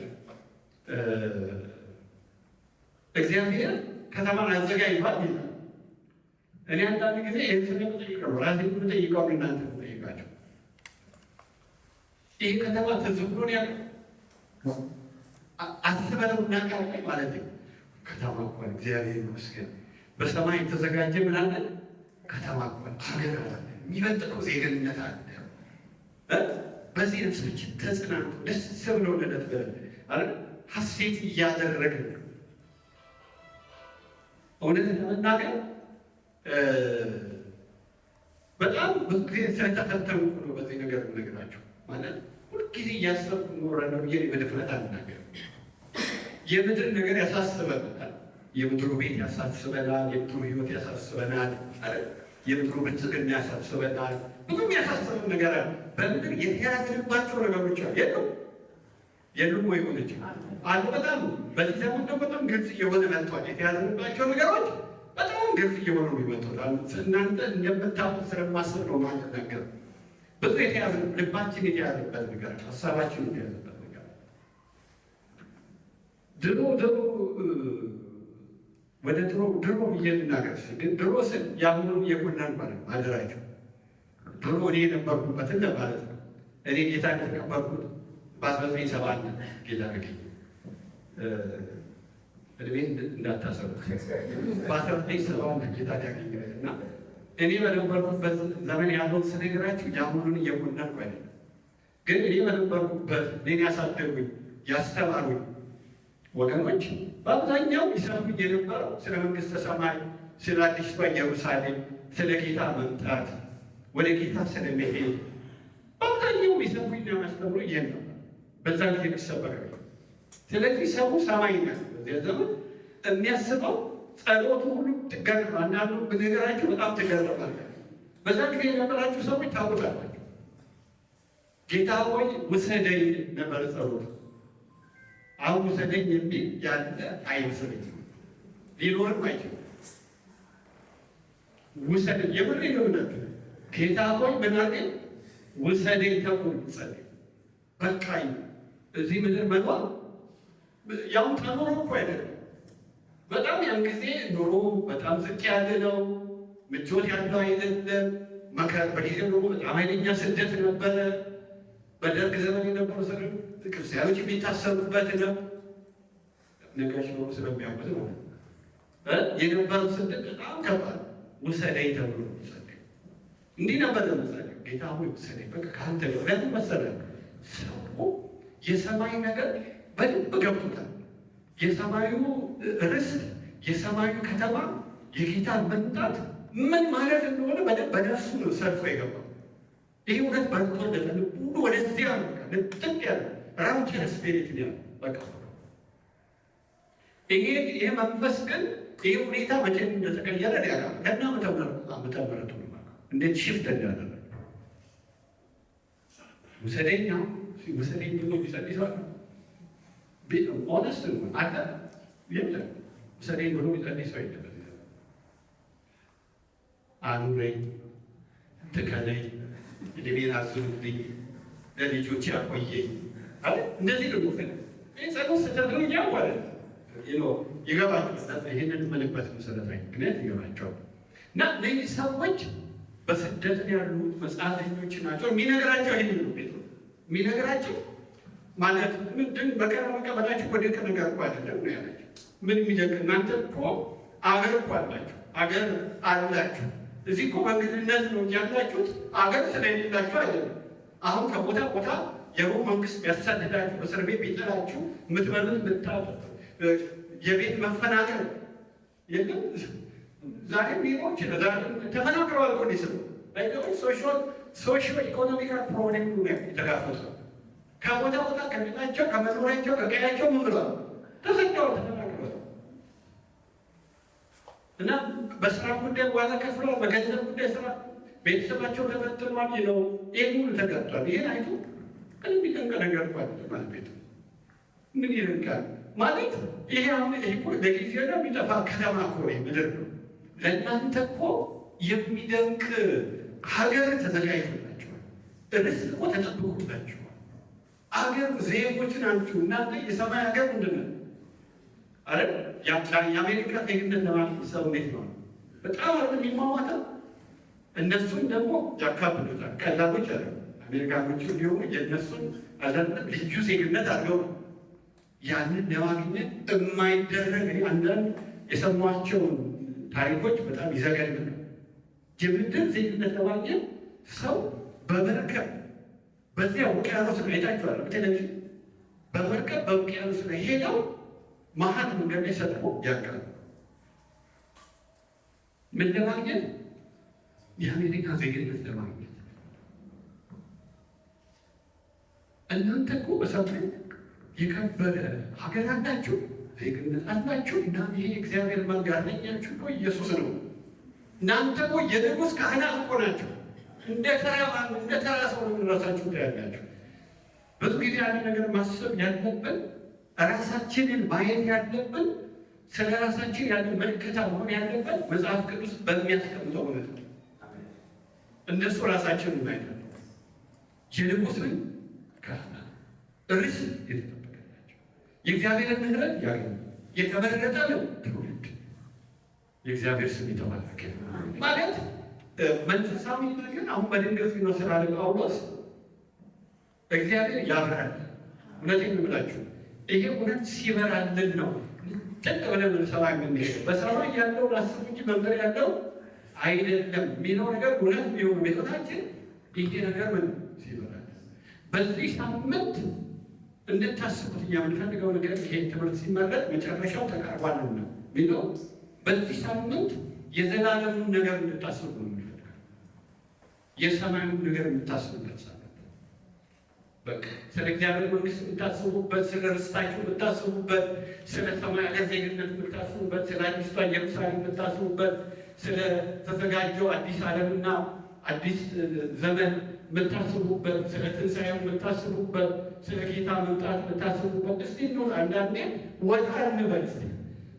እግዚአብሔር ከተማን አዘጋጅቷል ይላል። እኔ አንዳንድ ጊዜ ይህን ስለምጠይቀው ራሴ የምጠይቀው እናንተ የምጠይቃቸው ይህ ከተማ ትዝ ብሎን ያለው አስበነው እናውቃለን ማለት ነው። ከተማ እንኳን እግዚአብሔር ይመስገን በሰማይ የተዘጋጀ ምን አለ? ከተማ እንኳን ሀገር አለ፣ የሚበልጠው ዜግነት አለ። በዚህ ነፍሳችን ተጽናንቶ ደስ ብሎ ሀሴት እያደረግን እውነት ለመናገር በጣም ብዙ ጊዜ ስለተፈተንኩ ነው በዚህ ነገር ነገራቸው ማለት ሁልጊዜ እያሰብኩ ኖረ ነው ብዬ በድፍረት አልናገርም። የምድር ነገር ያሳስበናል። የምድሩ ቤት ያሳስበናል። የምድሩ ሕይወት ያሳስበናል። የምድሩ ብልጽግና ያሳስበናል። ብዙም ያሳስበን ነገር አለ። በምድር የተያዘንባቸው ነገሮች የሉም ወይ ሆነች አሉ። በጣም በዚህ ዘመን ደግሞ በጣም ግልጽ እየሆነ መጥቷል። የተያዘንባቸው ነገሮች በጣም ግልጽ እየሆኑ ይመጡታል። እናንተ እንደምታውቁት ስለማስብ ነው ማለት ነገር ብዙ የተያዘ ልባችን የተያዘበት ነገር ሀሳባችን የተያዘበት ነገር ወደ ድሮ ብዬ ልናገር ግን ድሮ ስል ያሁኑን የጎናን ማለት አደራቸው ድሮ እኔ የነበርኩበትን ለማለት ነው። እኔ ጌታ የተቀበልኩት በ1971 ጌታ ገኝ እድሜን እንዳታሰሩ በ1971 ጌታ ያገኘ እና እኔ በነበርኩበት ዘመን ያለውን ስነግራችሁ የአሁኑን እየጎናን አይደለም። ግን እኔ በነበርኩበት እኔን ያሳደጉኝ ያስተማሩኝ ወገኖች በአብዛኛው ይሰሙኝ የነበረው ስለ መንግሥተ ሰማይ፣ ስለ አዲስቷ ኢየሩሳሌም፣ ስለ ጌታ መምጣት፣ ወደ ጌታ ስለመሄድ በአብዛኛው ይሰሙኝ የሚያስተምሩ ይሄን ነው። በዛ ጊዜ የሚሰበከው ስለዚህ ሰው ሰማይ ነው በዚያ ዘመን የሚያስበው ጸሎቱ ሁሉ ትገረም። አንዳንዱ በነገራችሁ በጣም ትገረማላችሁ። በዛ ጊዜ የነበራችሁ ሰዎች ታውቃላችሁ። ጌታ ሆይ ውሰደኝ ነበር ጸሎት። አሁን ውሰደኝ የሚል ያለ አይመስለኝም፣ ሊኖርም አይችልም። ውሰደኝ የምር ይሆናል። ጌታ ሆይ ምን አድርገኝ ውሰደኝ ተብሎ ይጸለይ። በቃኝ እዚህ ምድር መኖር ያው ተኖሮ እኮ አይደለም። በጣም ያን ጊዜ ኑሮ በጣም ዝቅ ያለ ነው፣ ምቾት ያለው አይደለም። መከራ በጊዜው ደግሞ በጣም ኃይለኛ ስደት ነበረ። በደርግ ዘመን የነበረው ሰ ክርስቲያኖች የሚታሰሩበት ነው። ነጋሽ ነው ስለሚያውቁት ነው የነበረው ስደት በጣም ከባድ። ውሰደኝ ተብሎ ይጸለይ። እንዲህ ነበር ለምሳሌ ጌታ ሆይ ውሰደኝ በቃ ከአንተ ጋር ለምን መሰለህ ሰው የሰማይ ነገር በደንብ ገብቶታል። የሰማዩ ርስት፣ የሰማዩ ከተማ፣ የጌታ መምጣት ምን ማለት እንደሆነ በነፍሱ ነው ሰርፎ የገባው። ይህ እውነት በርቶለት ሁሉ ወደዚያ ልጥቅ ያለ ራውቸር ስፒሪት ያለ በቃ ይሄ መንፈስ ግን ይህ ሁኔታ መቼ እንደተቀየረ ያለ ከና መተመረቱ እንዴት ሽፍት እንዳደረገ ውሰደኝ ውሰደኝ ብሎ ቢጸልይ ሰው ኦነስት ነው አለ የለም። ውሰደኝ ብሎ ቢጸልይ ሰው የለም። አኑረኝ፣ ትከለኝ፣ እድሜን አዝኑልኝ፣ ለልጆች ያቆየኝ አለ። እንደዚህ ነው ጸሎት ስተትሎ እያዋለ ይገባቸዋል። ይህንን መልበት መሰረታዊ ምክንያት ይገባቸዋል። እና እነዚህ ሰዎች በስደት ያሉት መጽሐፈኞች ናቸው። የሚነግራቸው ይህን ነው የሚነግራቸው ማለት ምንድን በቀረ መቀበላችሁ ወደ ከነገር እኮ አይደለም ነው ያላቸው። ምን የሚደንቅ እናንተ እኮ አገር እኮ አላችሁ፣ አገር አላችሁ። እዚህ እኮ በእንግድነት ነው ያላችሁት፣ አገር ስለሌላችሁ አይደለም። አሁን ከቦታ ቦታ የሮም መንግስት ቢያሳድዳችሁ፣ በእስር ቤት ቢጥላችሁ፣ የምትበሉት ብታጡ፣ የቤት መፈናቀል የለም። ዛሬ ቢሮች ተፈናቅለዋል እኮ ሊስሉ ሶሾ ኢኮኖሚካል ፕሮብሌም የተጋፈጡ ከቦታ ቦታ ከቤታቸው ከመኖሪያቸው ከቀያቸው ምን ብለዋል ተሰደው ተፈናቅለዋል። እና በስራ ጉዳይ ዋጋ ከፍለዋል፣ በገንዘብ ጉዳይ ስራ ቤተሰባቸው ተበትኗል ነው። ይህ ሁሉ ተጋጥቷል። ይህን አይቶ ምን የሚደንቅ ነገር እኮ ማለት ቤት ምን ይደንቃል ማለት ይሄ አሁን ለጊዜው የሚጠፋ ከተማ እኮ ምድር ነው። ለእናንተ እኮ የሚደንቅ ሀገር ተዘጋጅቶላችኋል። ርስት እኮ ተጠብቆላችኋል። አገር ዜጎች ናችሁ እናንተ። የሰማይ ሀገር ምንድን ነው? አረ የአሜሪካ ዜግነት ለማለት ሰው እንዴት ነው? በጣም አረ የሚሟሟተው እነሱን ደግሞ ያካብዱታል። ቀላሎች አለ አሜሪካኖቹ እንዲሁም የእነሱን ልዩ ዜግነት አድርገው ያንን ለማግኘት የማይደረግ አንዳንድ የሰሟቸውን ታሪኮች በጣም ይዘገንናል። የምድር ዜግነት ለማግኘት ሰው በመርከብ በዚያ ውቅያኖስ ላይ አይታችኋል፣ በቴሌቪዥን በመርከብ በውቅያኖስ ላይ ሄደው መሀል መንገድ ላይ ሰጥሞ ያውቃል። ምን ለማግኘት? የአሜሪካ ዜግነት ለማግኘት። እናንተ እኮ በሰማይ የከበረ ሀገር አላችሁ፣ ዜግነት አላችሁ። እና ይሄ እግዚአብሔር ማጋነኛችሁ እኮ ኢየሱስ ነው። እናንተ እኮ የንጉሥ ካህናት እኮ ናቸው። እንደ ተራ ሰው ነው ራሳችሁ ታያላችሁ። ብዙ ጊዜ አንድ ነገር ማሰብ ያለብን ራሳችንን ማየት ያለብን ስለ ራሳችን ያለ መልከታ መሆን ያለብን መጽሐፍ ቅዱስ በሚያስቀምጠው እውነት ነው። እነሱ ራሳችንን ማየት ነው። የንጉሥን ካህናት ርስት የተጠበቀላቸው የእግዚአብሔርን ምሕረት ያገኙ የተመረጠ ነው ትውልድ። የእግዚአብሔር ስም የተባረከ ማለት መንፈሳዊ ነገር አሁን በድንገት ነው ስላለ ጳውሎስ እግዚአብሔር ያብራል። እውነቴን ብላችሁ ይሄ እውነት ሲበራልን ነው ጥቅ ብለን ሰማይ የምንሄደው። በሰማይ ያለው አስቡ እንጂ በምድር ያለው አይደለም የሚለው ነገር እውነት ቢሆን ቤቶታችን ይሄ ነገር ምን ሲበራል። በዚህ ሳምንት እንድታስቡት የምንፈልገው ነገር ይሄ ትምህርት ሲመረጥ መጨረሻው ተቃርቧል ነው የሚለው። በዚህ ሳምንት የዘላለሙን ነገር እንድታስቡ ነው የሚፈልገው። የሰማዩን ነገር የምታስቡበት ሳምንት በቃ ስለ እግዚአብሔር መንግስት የምታስቡበት፣ ስለ ርስታችሁ የምታስቡበት፣ ስለ ሰማያዊ ዜግነት የምታስቡበት፣ ስለ አዲስቷ ኢየሩሳሌም የምታስቡበት፣ ስለ ተዘጋጀው አዲስ ዓለምና አዲስ ዘመን የምታስቡበት፣ ስለ ትንሣኤው የምታስቡበት፣ ስለ ጌታ መምጣት የምታስቡበት። እስቲ ነው አንዳንዴ ወጣ እንበል። እስቲ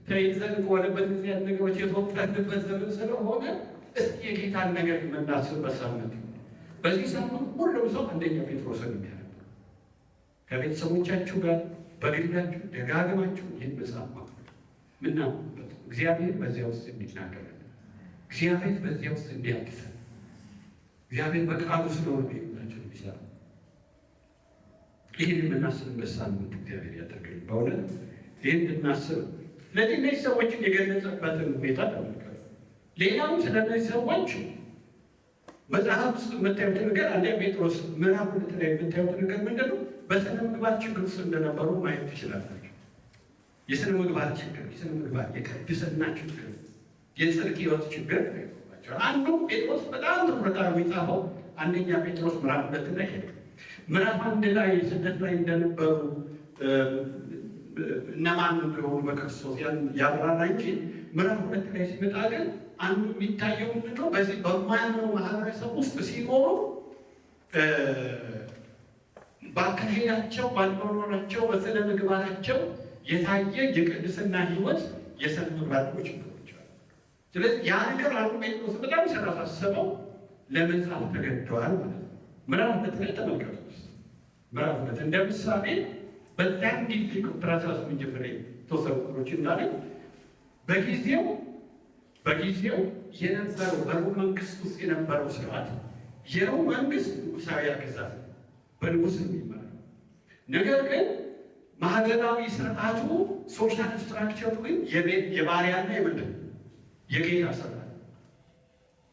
ተይዘን ከሆነበት ጊዜ ነገሮች የተወጣንበት ዘመን ስለሆነ እስቲ የጌታን ነገር የምናስብበት ሳምንት። በዚህ ሳምንት ሁሉም ሰው አንደኛ ጴጥሮስን የሚያነብ ከቤተሰቦቻችሁ ጋር በግላችሁ ደጋግማችሁ ይህን መጽሐፍ ምናምንበት እግዚአብሔር በዚያ ውስጥ እንዲናገር፣ እግዚአብሔር በዚያ ውስጥ እንዲያግዘን፣ እግዚአብሔር በቃሉ ስለሆነ ቤታቸው እንዲሰራ ይህን የምናስብበት ሳምንት እግዚአብሔር ያደርገን። በእውነት ይህን እንድናስብ ስለዚህ እነዚህ ሰዎችን የገለጸበትን ሁኔታ ተመልከቱ። ሌላው ስለ እነዚህ ሰዎች መጽሐፍ ውስጥ የምታዩት ነገር አንደኛ ጴጥሮስ ምዕራፍ 2 ላይ የምታዩት ነገር ምንድን ነው? በስነ ምግባር ችግር ውስጥ እንደነበሩ ማየት ትችላላችሁ። የስነ ምግባር ችግር፣ የስነ ምግባር የቅድስና ችግር፣ የጽድቅ ሕይወት ችግር ናቸው። አንዱ ጴጥሮስ በጣም ትኩረት አድርጎ የጻፈው አንደኛ ጴጥሮስ ምዕራፍ 2 ላይ ሄደ። ምዕራፍ 1 ላይ ስደት ላይ እንደነበሩ እነማን እንደሆኑ በክርስቶስ ያብራራ እንጂ ምዕራፍ 2 ላይ ሲመጣ ግን አንዱ የሚታየው ምንድነው? በዚህ በማያምነው ማህበረሰብ ውስጥ ሲኖሩ በአካሄዳቸው፣ ባለመኖራቸው፣ በስነ ምግባራቸው የታየ የቅድስና ሕይወት የስነ ምግባር ችግሮች አሉ። ስለዚህ ያ ነገር አንዱ ጴጥሮስ በጣም ስላሳሰበው ለመጻፍ ተገደዋል ማለት ነው። ምዕራፍ 2 ላይ ተመልከቱ። ምዕራፍ 2 እንደ ምሳሌ በጣም ዲግሪ ፕራሳስ ምንጀምረ ተወሰኑ ቁጥሮች እንዳለ በጊዜው የነበረው በሮም መንግስት ውስጥ የነበረው ስርዓት የሮም መንግስት ንጉሳዊ አገዛዝ በንጉስ የሚመራው ነገር ግን ማህበራዊ ስርዓቱ ሶሻል ስትራክቸሩ ግን የባሪያና የምንድን የጌታ ስርዓት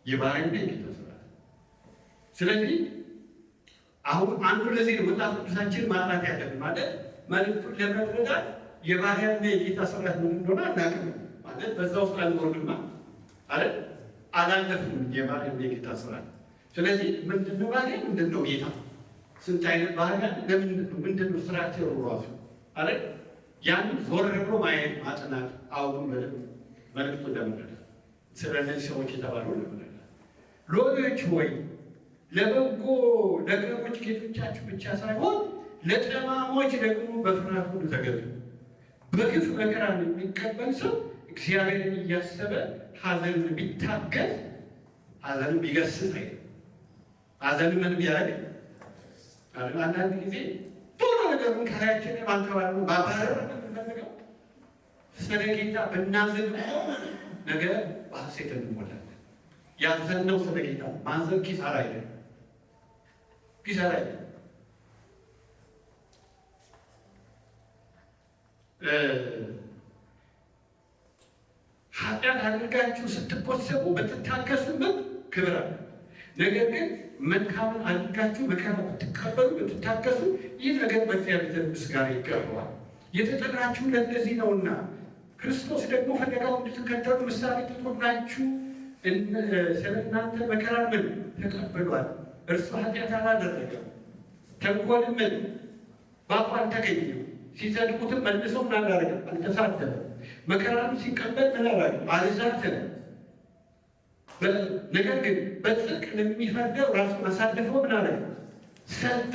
የባሪያና የጌታ ስርዓት። ስለዚህ አሁን አንዱ ለዚህ ነው መጽሐፍ ቅዱሳችን ማጥናት ያለብን ማለት መልዕክቱን ለመረዳት የባሪያና የጌታ ስርዓት ምን እንደሆነ አናውቅም ማለት በዛ ውስጥ አልኖርንማ አይደል? አላለፍንም የባሪያና የጌታ ስርዓት። ስለዚህ ምንድነው ባሪያ ምንድነው ጌታ? ስንት አይነት ባሪያ ምንድነው ስትራክቸሩ ራሱ አይደል? ያን ዞር ብሎ ማየት ማጥናት አሁን መልዕክቱን ለመረዳት ስለ እነዚህ ሰዎች የተባለው ለመረዳት ሎሌዎች ሆይ ለበጎ ለቅኖች ጌቶቻችሁ ብቻ ሳይሆን ለጠማሞች ደግሞ በፍርሃት ሁሉ ተገዙ። በግፍ መከራን የሚቀበል ሰው እግዚአብሔርን እያሰበ ሐዘንን ቢታገዝ ሐዘንን ቢገስጽ ሐዘንን ምን ቢያደርግ አንዳንድ ጊዜ ቶሎ ነገሩን ከላያችን ማንከባሉ ባባረር የምንፈልገው ስለ ጌታ ብናዝን ነገ በሐሴት እንሞላለን። ያዘነው ስለ ጌታ ማዘን ኪሳራ አይደለም፣ ኪሳራ አይደለም። ኃጢአት አድርጋችሁ ስትቆሰቡ ብትታገሱበት ክብር አለ። ነገር ግን መልካምን አድርጋችሁ መከራ ብትቀበሉ ብትታገሱ ይህ ነገር በእግዚአብሔር ምስጋና ይገባዋል። የተጠራችሁለት ለዚህ ነውና ክርስቶስ ደግሞ ፈለጋው እንድትከተሉ ምሳሌ ተቆጥራችሁ ስለ እናንተ መከራ ምን ተቀብሏል። እርሱ ኃጢአት አላደረገም፣ ተንኮልም ምን በአፉ አልተገኘም። ሲሰድቡትም መልሰው ምን አላደረገም? አልተሳደበም። መከራም ሲቀበል ምን አላደረገም? አልዛተም። ነገር ግን በጽድቅ ለሚፈርደው ራሱን አሳልፎ ምን አደረገ? ሰጠ።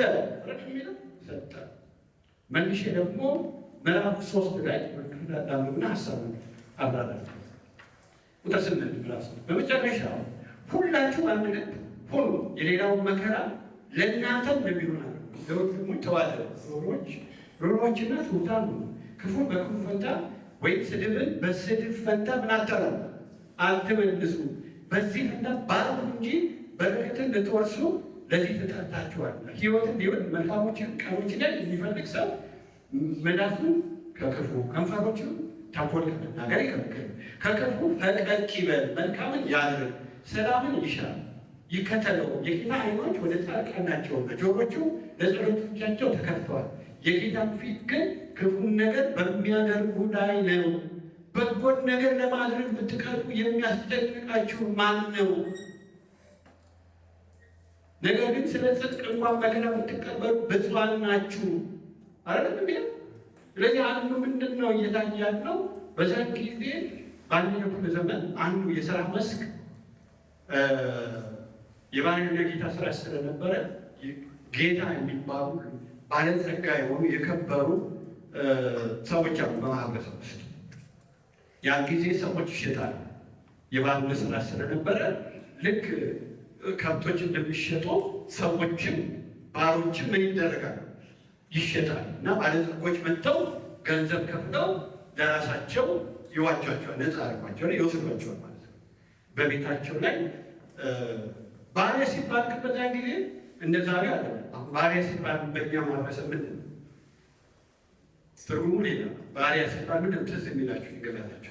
ሰጠ። መልሼ ደግሞ ምዕራፍ 3 ላይ ዳምና ሀሳብ አብራራ ቁጥር 8 ምዕራፍ በመጨረሻ ሁላችሁ አንድ ልብ ሁኑ፣ የሌላውን መከራ ለእናንተም ለሚሆን ለወንድሞች ተዋደዱ፣ ሮሮዎችና ትሑታን ሁኑ። ክፉን በክፉ ፈንታ ወይም ስድብን በስድብ ፈንታ ምን አትበሉ አትመልሱ። በዚህ ፈንታ ባርኩ እንጂ በረከትን ልትወርሱ ለዚህ ተጠርታችኋል። ሕይወትን ሊሆን መልካሞችን ቀኖች ላይ የሚፈልግ ሰው ምላሱን ከክፉ ከንፈሮቹን ተንኮል ከመናገር ይከልክል። ከክፉ ፈቀቅ ይበል፣ መልካምን ያድርግ፣ ሰላምን ይሻል ይከተለው። የጌታ ዓይኖች ወደ ጻድቃን ናቸውና ጆሮቹ ለጸሎቶቻቸው ተከፍተዋል። የጌታን ፊት ግን ክፉን ነገር በሚያደርጉ ላይ ነው። በጎን ነገር ለማድረግ ብትቀርቡ የሚያስጨንቃችሁ ማን ነው? ነገር ግን ስለ ጽድቅ እንኳን መከራ ብትቀበሉ ብፁዓን ናችሁ አይደለም የሚለው። ስለዚህ አንዱ ምንድን ነው እየታየ ያለው በዛን ጊዜ በአንደኛው ክፍለ ዘመን አንዱ የሥራ መስክ የባሪያና ጌታ ስራ ስለነበረ ጌታ የሚባሉ ባለጸጋ የሆኑ የከበሩ ሰዎች አሉ በማህበረሰብ ውስጥ። ያን ጊዜ ሰዎች ይሸጣሉ። የባርነት ስራ ስለነበረ ልክ ከብቶች እንደሚሸጡ ሰዎችም ባሮችም ምን ይደረጋሉ? ይሸጣሉ። እና ባለጸጎች መጥተው ገንዘብ ከፍለው ለራሳቸው ይዋጇቸዋል፣ ነፃ አድርጓቸዋል፣ ይወስዷቸዋል ማለት ነው። በቤታቸው ላይ ባሪያ ሲባል በዛ ጊዜ እንደ ዛሬ አለ። ባሪያ ሲባል በእኛ ማህበረሰብ ምንድን ነው ትርጉሙ? ሌላ ባሪያ ሲባል ምንድን ትዝ የሚላችሁ ይገባላችሁ?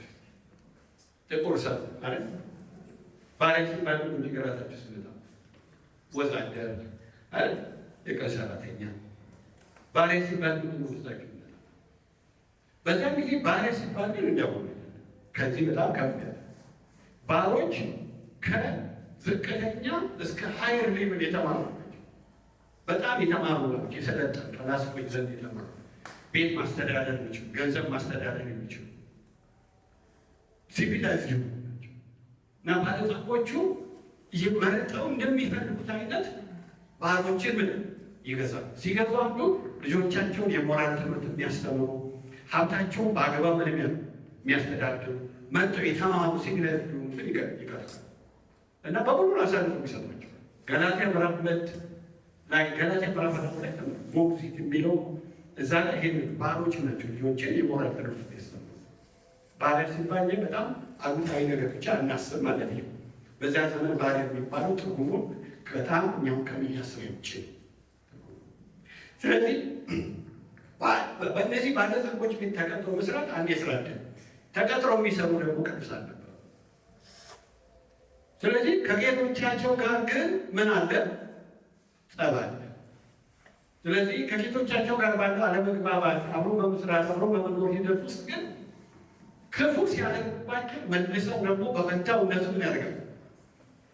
ጥቁር ሰው ማለት ባሪያ ሲባል ምንድን ይገባላችሁ? ስንታ ወዛደር አይደል? የቀን ሰራተኛ። ባሪያ ሲባል ምንድን ወዛችሁ? በዛ ጊዜ ባሪያ ሲባል ግን እንደው ከዚህ በጣም ከፍ ያለ ባሮች ከዝቅተኛ እስከ ሃየር ሌቭል የተማሩ ናቸው። በጣም የተማሩ ናቸው። የሰለጠኑ ፈላስፎች ዘንድ የተማሩ ቤት ማስተዳደር የሚችሉ፣ ገንዘብ ማስተዳደር የሚችሉ ሲቪላይዝድ ናቸው። እና ባለጸጎቹ መርጠው እንደሚፈልጉት አይነት ባሮችን ምን ይገዛሉ። ሲገዙ አንዱ ልጆቻቸውን የሞራል ትምህርት የሚያስተምሩ፣ ሀብታቸውን በአግባብ የሚያስተዳድሩ መጥተው የተማሩ ሲቪላይዝድ ይቀርጻሉ እና በሙሉ አሳልፎ የሚሰጧቸው ገላትያ ምዕራፍ 2 ላይ ገላትያ ምዕራፍ 4 ላይ ሞግዚት የሚለው እዛ ላይ ይሄን ባሮች ናቸው ልጆችን የሞራል ትምህርት ያስተምሩ። ባሪያ ሲባል በጣም አሉታዊ ነገር ብቻ እናስብ ማለት ነው። በዚያ ዘመን ባሪያ የሚባለው ትርጉሙ በጣም እኛው ከሚያስበው ውጭ። ስለዚህ በእነዚህ ባለጸጎች ቤት ተቀጥሮ መስራት አንድ የስራ ዕድል፣ ተቀጥሮ የሚሰሩ ደግሞ ቅዱሳን ነበሩ። ስለዚህ ከጌቶቻቸው ጋር ግን ምን አለ? ጸብ አለ። ስለዚህ ከጌቶቻቸው ጋር ባለው አለመግባባት፣ አብሮ በመስራት አብሮ በመኖር ሂደት ውስጥ ግን ክፉ ሲያደርጉባቸው መልሰው ደግሞ በፈንታው እነሱ ምን ያደርጋል?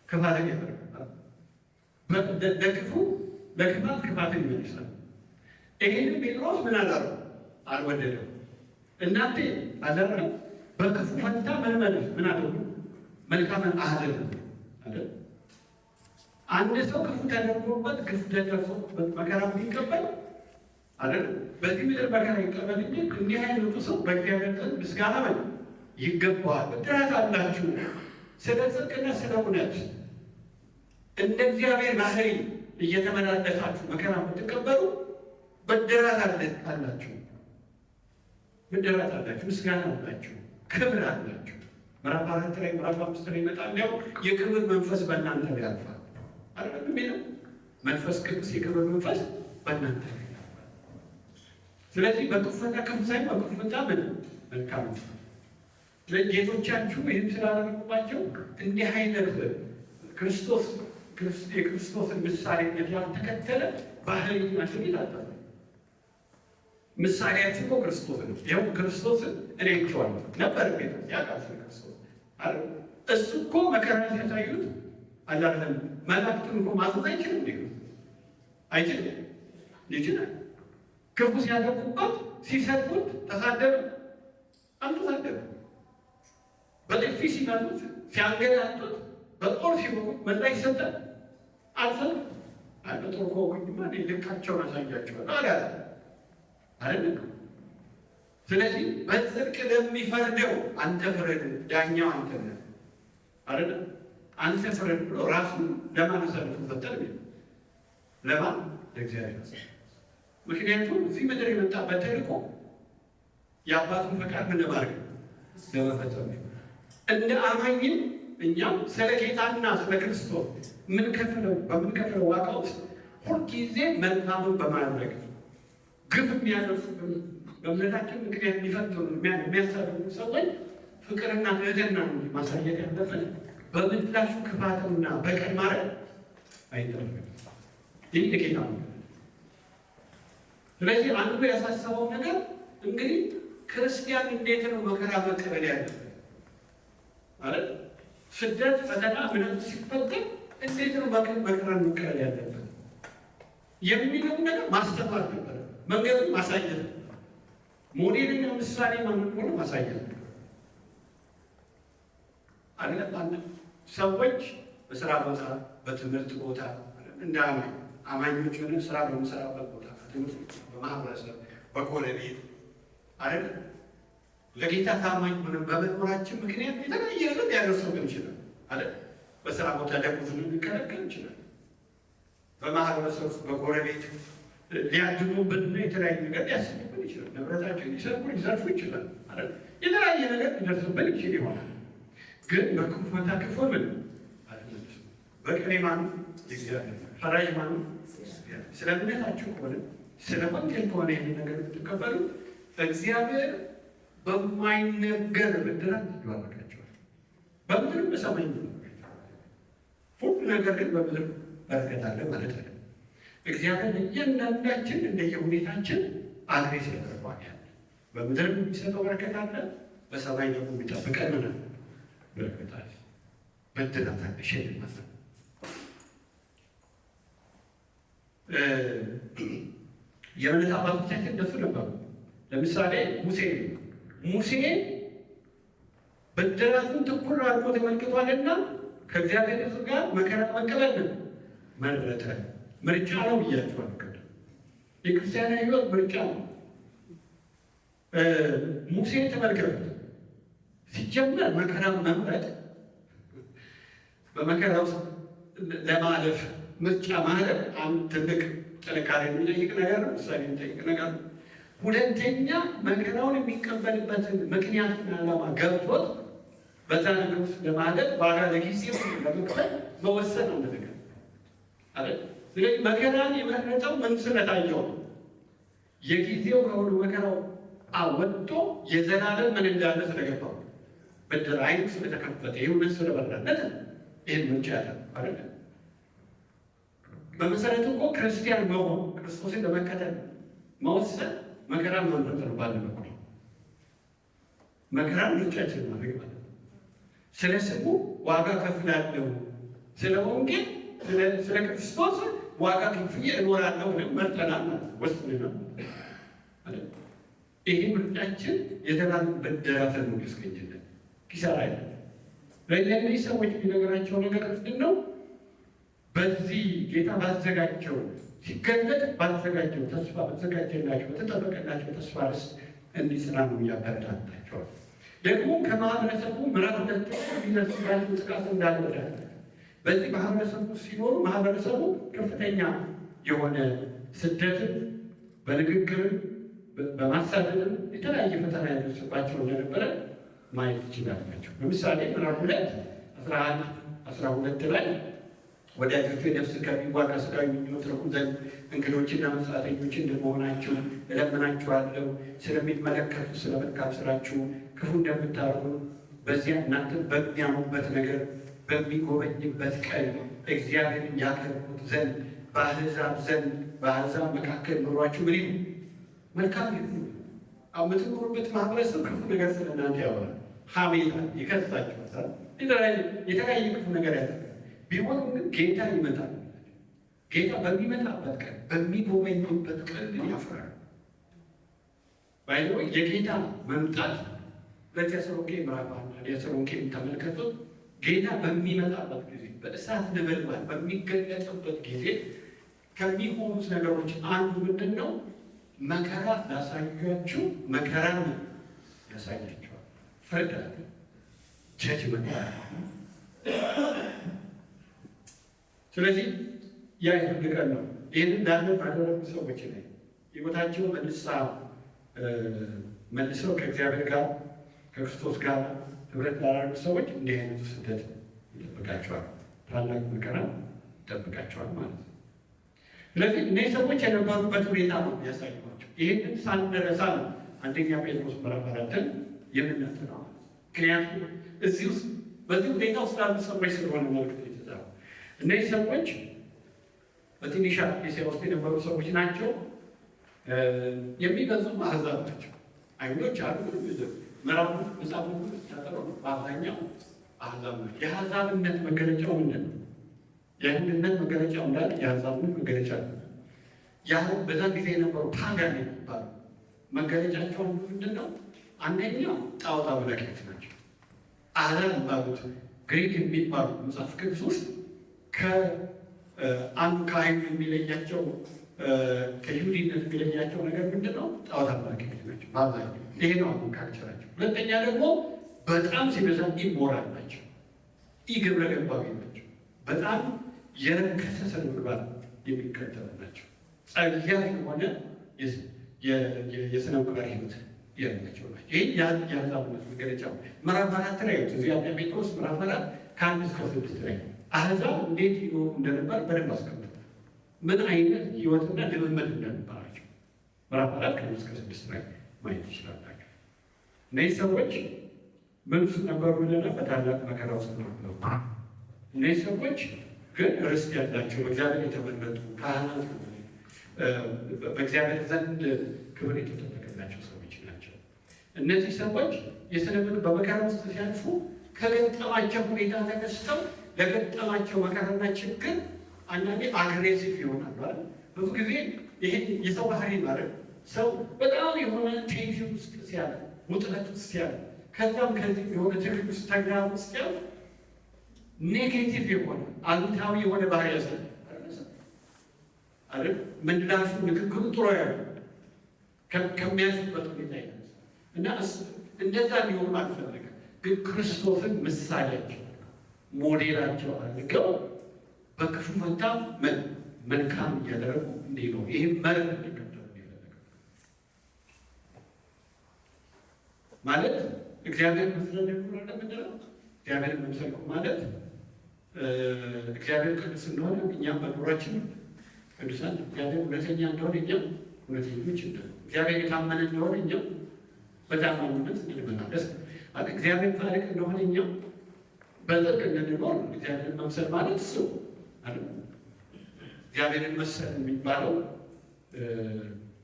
ክፋትን ያደርጋል። ለክፉ ለክፋት ክፋትን ይመልሳል። ይህን ጴጥሮስ ምን አላረው? አልወደደው። እናንተ አዘረ በክፉ ፈንታ መልመልስ ምን አደረጉ? መልካምን አደረጉ አይደል? አንድ ሰው ክፉ ተደርጎበት ክፉ ተደርጎበት መከራ ቢቀበል አይደል? በዚህ ምድር መከራ ይቀበል እንጂ እንዲህ አይነቱ ሰው በእግዚአብሔር ዘንድ ምስጋና ይገባዋል። ብድራት አላችሁ ስለ ጽድቅና ስለ እውነት እንደ እግዚአብሔር ባህሪ እየተመላለሳችሁ መከራ ብትቀበሉ ብድራት አላችሁ፣ ብድራት አላችሁ፣ ምስጋና አላችሁ፣ ክብር አላችሁ። ምዕራፍ 4 ላይ ምዕራፍ 5 ላይ ይመጣል። ያው የክብር መንፈስ በእናንተ ላይ ያልፋል አይደል? የሚለው መንፈስ ቅዱስ የክብር መንፈስ በእናንተ ላይ ያልፋል። ስለዚህ በክፉና ክፉ ሳይሆን በክፉና ምን መልካም ነው። ጌቶቻችሁ ይህን ስላደረጉባቸው እንዲህ አይነት የክርስቶስን ምሳሌነት ያልተከተለ ባህሪ ናቸው ይላል። ምሳሌያችሁ እኮ ክርስቶስ ነው። ይኸው ክርስቶስን እኔ አይቼዋለሁ ነበር ቤት ያቃስ ክርስቶስ አረ እሱ እኮ መከራ ሲያሳዩት አላለም። መላእክትን እኮ ማዘዝ አይችልም እንዴ? አይችልም። ይችላል። ክፉ ሲያደርጉበት ሲሰድቡት ተሳደበ? አልተሳደበም። በጥፊ ሲመቱት ሲያንገላቱት በጦር ሲወጉት መላ ይሰጣል? አልሰጠም። በጦር ከወጉኝማ ልካቸውን አሳያቸዋለሁ አላለ አይደል? ስለዚህ በጽድቅ ለሚፈርደው አንተ ፍረድ፣ ዳኛው አንተ ነህ አይደል? አንተ ፍረድ ብሎ ራሱን ለማን አሳልፎ ሰጠ? ለማን? ለእግዚአብሔር። ምክንያቱም እዚህ ምድር የመጣበት ተልእኮ የአባቱን ፈቃድ ምን ለማድረግ ለመፈጸም። እንደ አማኝም እኛም ስለ ጌታና ስለ ክርስቶስ በምንከፍለው ዋጋ ውስጥ ሁልጊዜ መልካምን በማድረግ ግፍ የሚያደርሱ በእምነታችን ምክንያት የሚፈትኑ የሚያሳድጉ ሰዎች ፍቅርና ትህትና ማሳየት ያለብን፣ በምላሹ ክፋትና በቀል ማድረግ አይጠበቅም። ይህ የጌታ ነው። ስለዚህ አንዱ ያሳሰበው ነገር እንግዲህ ክርስቲያን እንዴት ነው መከራ መቀበል ያለበት ማለት ስደት፣ ፈተና፣ እምነቱ ሲፈተን እንዴት ነው መከራ መቀበል ያለበት? የሚለውን ነገር ማስተማር ነበር። መንገዱን ማሳየት ነው። ሞዴልና ምሳሌ ማንን ሆነ ማሳየት ነው አይደለም። ሰዎች በስራ ቦታ፣ በትምህርት ቦታ እንደ አማኞች ሆነን ስራ በምሰራበት ቦታ፣ በማህበረሰብ፣ በጎረቤት አይደለም ለጌታ ታማኝ ሆነን በመኖራችን ምክንያት የተለያየ ነገር ሊያደርሰብን ይችላል አይደል? በስራ ቦታ ደሞዝ ልንከለከል ይችላል። በማህበረሰብ በጎረቤት ሊያድኑብንና የተለያየ ነገር ሊያስቡብን ይችላል። ንብረታቸውን ሊዘርፉ ይችላል አይደል? የተለያየ ነገር ሊደርስብን ይችል ይሆናል። ግን በክፉ ፈንታ ክፉ ምን በቀኔ ማኑ ፈራጅ ማኑ። ስለ እምነታችሁ ከሆነ ስለ ወንጌል ከሆነ ይህን ነገር የምትቀበሉ እግዚአብሔር በማይነገር ብድራት ይባረካቸዋል። በምድር በሰማይ ሁሉ ነገር ግን በምድር በረከት አለ ማለት አለ። እግዚአብሔር እያንዳንዳችን እንደየሁኔታችን አድሬስ ያደርገዋል። ያለ በምድር የሚሰጠው በረከት አለ፣ በሰማይ ደግሞ የሚጠብቀን ምን በረከት አለ። ብድራት አለ፣ ሽልማት ነው። የእምነት አባቶቻችን እንደሱ ነበሩ። ለምሳሌ ሙሴ ብድራቱን ትኩር አድርጎ ተመልክቷልና ከእግዚአብሔር ሕዝብ ጋር መከራ መቀበል መረጠ። ምርጫ ነው ብያችኋል። የክርስቲያን ሕይወት ምርጫ ነው። ሙሴ ተመልከቱት። ሲጀመር መከራ መምረጥ በመከራ ውስጥ ለማለፍ ምርጫ ማለት አንድ ትልቅ ጥንካሬ የሚጠይቅ ነገር ነው። ምሳሌ የሚጠይቅ ነገር ነው። ሁለተኛ መከራውን የሚቀበልበትን ምክንያትና ዓላማ ገብቶት በዛ ነገር ውስጥ ለማለት ዋጋ ለጊዜው ለመክፈል መወሰን ነው ነገር አይደል? ስለዚህ መከራን የመረጠው ምን ስለታየው ነው? የጊዜው ከሆነ መከራው አወጥቶ የዘላለም ምን እንዳለ ስለገባው ብድር አይኑ ስለተከፈተ የእውነት ስለበራለት ይህን ምርጫ ያለ አይደል? በመሰረቱ እኮ ክርስቲያን መሆን ክርስቶስን ለመከተል መወሰን መከራን መምረጥ ነው። ባለ በኩል መከራን ምርጫችን ማድረግ ማለት ነው። ስለ ስሙ ዋጋ ከፍላለሁ፣ ስለ ወንጌል ስለ ክርስቶስ ዋጋ ከፍዬ እኖራለሁ ብለን መርጠናል ማለት ወስነናል አይደል? ይሄ ምርጫችን የዘላለም ብድራትን ነው ያስገኝልን፣ ኪሳራ አይደለም። ለእነዚህ ሰዎች የሚነገራቸው ነገር ምንድን ነው? በዚህ ጌታ ባዘጋጀው ሲገለጥ ባዘጋጀው ተስፋ በተዘጋጀላቸው በተጠበቀላቸው ተስፋ ርስት እንዲጽና ነው እያበረታታቸዋል። ደግሞ ከማህበረሰቡ ምዕራፍ ሁለት የሚደርስባቸው ጥቃት እንዳልወዳለ በዚህ ማህበረሰቡ ሲኖሩ ማህበረሰቡ ከፍተኛ የሆነ ስደትን በንግግርም በማሳደድም የተለያየ ፈተና ያደርስባቸው እንደነበረ ማየት ይችላላቸው። ለምሳሌ ምዕራፍ 2:11-12 ላይ ወዳጆቹ የነፍስ ከሚዋጋ ሥጋዊ ምኞት ርቁ ዘንድ እንግዶችና መጻተኞች እንደመሆናችሁ እለምናችኋለሁ። ስለሚመለከቱ ስለ መልካም ስራችሁ ክፉ እንደምታደርጉ በዚያ እናንተ በሚያሙበት ነገር በሚጎበኝበት ቀን እግዚአብሔርን ያከብሩት ዘንድ በአሕዛብ መካከል ኑሯችሁ ምን ይሁን መልካም ይሁን። የምትኖሩበት ማህበረሰብ ክፉ ነገር ስለ እናንተ ያወራል፣ ሐሜታ ይከሳችኋል፣ የተለያየ ክፉ ነገር ያደርጋል። ቢሆንም ግን ጌታ ይመጣል። ጌታ በሚመጣበት ቀን በሚጎበኝበት ቀን ያፍራል። ባይሆ የጌታ መምጣት በተሰሎንቄ ምዕራፍ 1 ተሰሎንቄን ተመልከቱት። ጌታ በሚመጣበት ጊዜ በእሳት ነበልባል በሚገለጥበት ጊዜ ከሚሆኑት ነገሮች አንዱ ምንድን ነው? መከራ ላሳያችሁ፣ መከራ ያሳያችኋል። ፍርድ አለ፣ ጀጅመንት አለ። ስለዚህ ያ የፍርድ ቀን ነው። ይህን እንዳለ ባደረጉ ሰዎች ላይ ሕይወታቸውን መልሰው ከእግዚአብሔር ጋር ከክርስቶስ ጋር ህብረት ላደረጉ ሰዎች እንዲህ አይነቱ ስደት ይጠብቃቸዋል፣ ታላቅ መከራ ይጠብቃቸዋል ማለት ነው። ስለዚህ እነዚህ ሰዎች የነበሩበት ሁኔታ ነው የሚያሳዩቸው። ይህንን ሳንረሳ ነው አንደኛ ጴጥሮስ ምዕራፍ 4 የምናጠናው። ምክንያቱም እዚህ ውስጥ በዚህ ሁኔታ ውስጥ ያሉ ሰዎች ስለሆነ መልዕክት የተጻፈው። እነዚህ ሰዎች በትንሽ እስያ ውስጥ የነበሩ ሰዎች ናቸው። የሚበዙ አሕዛብ ናቸው። አይሁዶች አሉ። ምዕራፉ መጽሐፉ ታጠረው በአብዛኛው አሕዛብ ናቸው። የአሕዛብነት መገለጫው ምንድን ነው? የአይሁድነት መገለጫው እንዳለ የአሕዛብነት መገለጫ ነው። ያ በዛን ጊዜ የነበሩ ፓጋን የሚባሉ መገለጫቸው ምንድን ነው? አንደኛው ጣዖት አምላኪዎች ናቸው። አሕዛብ የሚባሉት ግሪክ የሚባሉ መጽሐፍ ቅዱስ ውስጥ ከአንዱ ከአይሁድ የሚለያቸው ከይሁዲነት የሚለያቸው ነገር ምንድን ነው? ጣዖት አምላኪዎች ናቸው በአብዛኛው። ይሄ ነው አሁን ካልቸራቸው። ሁለተኛ ደግሞ በጣም ሲበዛ ኢሞራል ናቸው፣ ግብረ ገባዊ ናቸው። በጣም የረከሰ ስነ ምግባር የሚከተሉ ናቸው። ጸያፍ የሆነ የስነ ምግባር ህይወት ያላቸው ናቸው። ይህ የአሕዛብነት መገለጫ ምዕራፍ 4 ላይ እዚህ አንደኛ ጴጥሮስ ምዕራፍ 4 ከ1 እስከ 6 ላይ አሕዛብ እንዴት ይኖሩ እንደነበር በደንብ አስቀምጧል። ምን አይነት ህይወትና ልምምድ እንደነበራቸው ምዕራፍ 4 ከ1 እስከ 6 ላይ ማየት ይችላላቸው። እነዚህ ሰዎች ምን ውስጥ ነበሩ ብለናል? በታላቅ መከራ ውስጥ ነበሩ። እነዚህ ሰዎች ግን ርስት ያላቸው በእግዚአብሔር የተመረጡ ካህናት፣ በእግዚአብሔር ዘንድ ክብር የተጠበቀላቸው ሰዎች ናቸው። እነዚህ ሰዎች በመከራ ውስጥ ሲያልፉ ከገጠማቸው ሁኔታ ተነስተው ለገጠማቸው መከራና ችግር አንዳንዴ አግሬሲቭ ይሆናል። ብዙ ጊዜ ይሄ የሰው ባህሪ ማለት ሰው በጣም የሆነ ቴንሽን ውስጥ ሲያልፍ፣ ውጥረት ውስጥ ሲያልፍ፣ ከዛም ከዚህ የሆነ ትግል ውስጥ ተግዳም ውስጥ ሲያልፍ ኔጌቲቭ የሆነ አሉታዊ የሆነ ባህሪ ያሳያል አይደል? ምላሹ ንግግሩ ጥሩ ያለ ከሚያልፍበት ሁኔታ ይነሳ እና እንደዛ ሊሆኑ አልፈለገም። ግን ክርስቶስን ምሳሌያቸው ሞዴላቸው አድርገው በክፉ ፈንታ መልካም እያደረጉ እንዲኖሩ ይህ መርህ እንዲከተሉ የፈለገው ማለት እግዚአብሔር መስለን ምንድነው? እግዚአብሔር መምሰል ማለት እግዚአብሔር ቅዱስ እንደሆነ እኛም በኑሯችን ቅዱሳን፣ እግዚአብሔር እውነተኛ እንደሆነ እኛም እውነተኞች እንደሆነ፣ እግዚአብሔር የታመነ እንደሆነ እኛም በታማኝነት እንመላለስ፣ እግዚአብሔር ጻድቅ እንደሆነ እኛም በጽድቅ እንድንኖር እግዚአብሔርን መምሰል ማለት እሱ አይደል? እግዚአብሔርን መሰል የሚባለው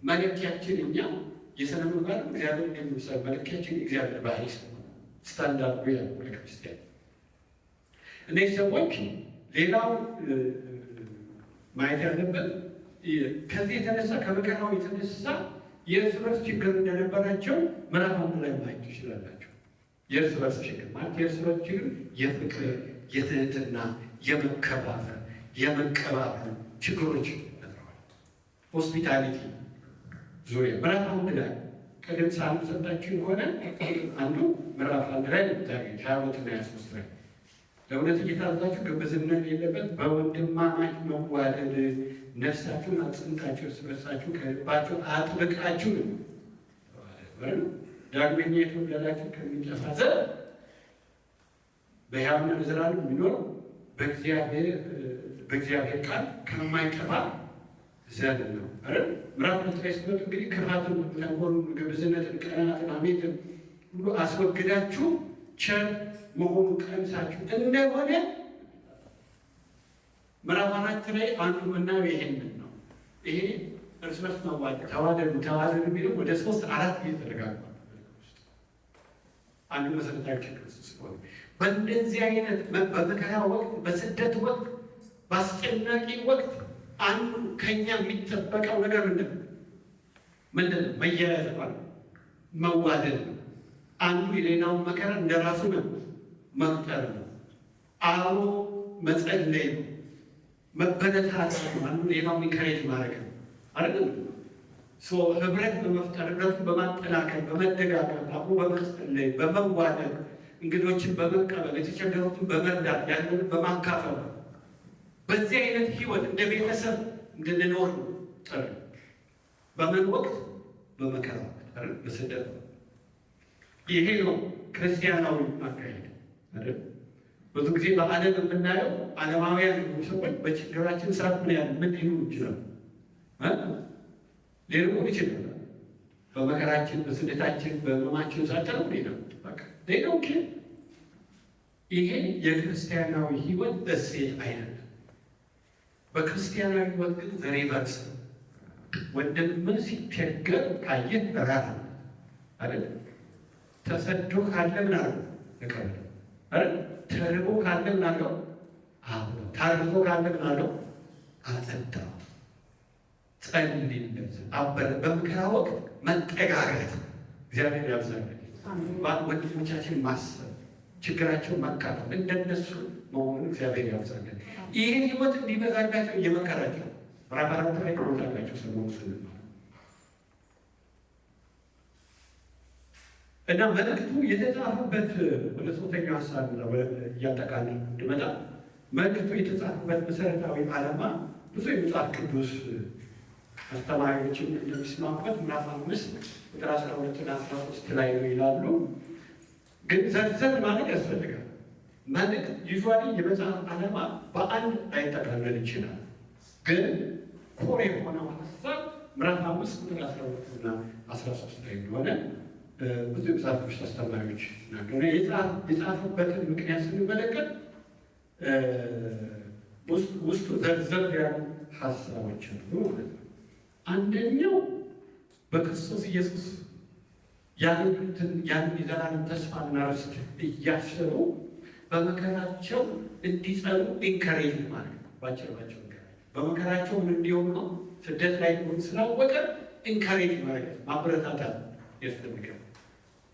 መለኪያችን እኛ የሥነ ምግባር እግዚአብሔር እንደሚመሰል መለኪያችን እግዚአብሔር ባህሪ ስለሆነ ስታንዳርዱ ያለው ለክርስቲያን እነዚህ ሰዎች ሌላው ማየት ያለበት ከዚህ የተነሳ ከመከራው የተነሳ የእርስ በርስ ችግር እንደነበራቸው ምዕራፍ 1 ላይ ማየት ትችላላቸው። የእርስ በርስ ችግር ማለት የእርስ በርስ ችግር የፍቅር፣ የትህትና፣ የመከባበር፣ የመቀባበል ችግሮች ፈጥረዋል። ሆስፒታሊቲ ዙሪያ ምዕራፍ 1 ላይ ቅድም ሳሉ ሰጣችሁ የሆነ አንዱ ምዕራፍ 1 ላይ ታገኝ 22 እና 23 ላይ ለእውነት እየታዘዛችሁ ግብዝነት የሌለበት በወንድማማች መዋደድ ነፍሳችሁን አጽንታችሁ እርስ በርሳችሁ ከልባችሁ አጥብቃችሁ ዳግመኛ የተወለዳችሁ ከሚጠፋ ዘር በሕያውና ለዘላለም የሚኖረው በእግዚአብሔር ቃል ከማይጠፋ ዘር ነው። ምዕራፍ 2 ላይ ስትመጡ እንግዲህ ክፋትን፣ ተንኮልን፣ ግብዝነትን፣ ቅንዓትን፣ ሐሜትን ሁሉ አስወግዳችሁ ቸር መሆኑ ቀምሳችሁ እንደሆነ ምዕራፍ 4 ላይ አንዱ የምናየው ይሄንን ነው። ይሄ እርስ በርስ መዋደድ ተዋደዱ የሚለው ወደ 3-4 ጊዜ ተደጋግሟል። አንዱ መሰረታዊ ችግር ስለሆነ በእንደዚህ አይነት በመከራ ወቅት፣ በስደት ወቅት፣ በአስጨናቂ ወቅት አንዱ ከኛ የሚጠበቀው ነገር ምንድን ነው? መያያዝ ማለት መዋደድ ነው። አንዱ የሌላውን መከራ እንደራሱ ነው መቁጠር ነው። አብሮ መጸለይ ነው። መበረታታት ነው። አንዱ ሌላውን ኢንከሬጅ ማድረግ ነው አይደለም? ህብረት በመፍጠር ህብረቱን በማጠናከር በመደጋገፍ አብሮ በመጸለይ በመዋደድ እንግዶችን በመቀበል የተቸገሩትን በመርዳት ያንን በማካፈል በዚህ አይነት ህይወት እንደ ቤተሰብ እንድንኖር ጥሪ። በምን ወቅት? በመከራ ወቅት፣ በስደት ወቅት። ይሄ ነው ክርስቲያናዊ አካሄድ አይደል? ብዙ ጊዜ በዓለም የምናየው ዓለማውያን ሰዎች በችግራችን ሰዓት ምን ሊሉ ይችላሉ? ሊርቁ ይችላል። በመከራችን፣ በስደታችን፣ በህመማችን ሳተር ነው በቃ ሌላው ግን ይሄ የክርስቲያናዊ ህይወት እሴት አይደለም። በክርስቲያናዊ ህይወት ግን ሪቨርስ ነው። ወንድምን ሲቸገር ካየህ ራራ አይደለም። ተሰዶ ካለ ምን አለው ተቀበል አይደል? ተርቦ ካለ ምን አለው አብሎ፣ ታርዞ ካለ ምን አለው አጠጣው። ጸልይለት። በመከራ ወቅት መጠጋጋት እግዚአብሔር ያብዛል። ወንድሞቻችን ማሰብ፣ ችግራቸውን መካፈል፣ እንደነሱ መሆኑን እግዚአብሔር ያብዛለን። ይህ ህይወት እንዲበዛላቸው እየመከራቸው ምዕራፍ 4 ላይ ሮታላቸው ሰሞኑ ስንል እና መልእክቱ የተጻፈበት ወደ ሶስተኛው ሀሳብ እያጠቃለል እንድመጣ መልእክቱ የተጻፈበት መሰረታዊ ዓላማ ብዙ የመጽሐፍ ቅዱስ አስተማሪዎችን እንደሚስማሙበት ምዕራፍ 5 ቁጥር 12 እና 13 ላይ ነው ይላሉ። ግን ዘርዘር ማለት ያስፈልጋል። መልእክት ዩዥዋሊ የመጽሐፍ ዓላማ በአንድ ላይጠቃለል ይችላል። ግን ኮር የሆነው ሀሳብ ምዕራፍ 5 ቁጥር 12 እና 13 ላይ እንደሆነ ብዙ የመጽሐፍ ቅዱስ አስተማሪዎች ናቸው። የጻፉበትን ምክንያት ስንመለከት ውስጡ ዘርዘር ያሉ ሀሳቦች አሉ ማለት ነው። አንደኛው በክርስቶስ ኢየሱስ ያሉትን ያን የዘላለም ተስፋና ርስት እያሰሩ በመከራቸው እንዲጸኑ ኢንከሬጅ ማለት ነው። ባጭር በመከራቸው እንዲሆኑ ነው። ስደት ላይ ሆን ስላወቀ ኢንከሬጅ ማለት ማበረታታት ያስፈልጋል።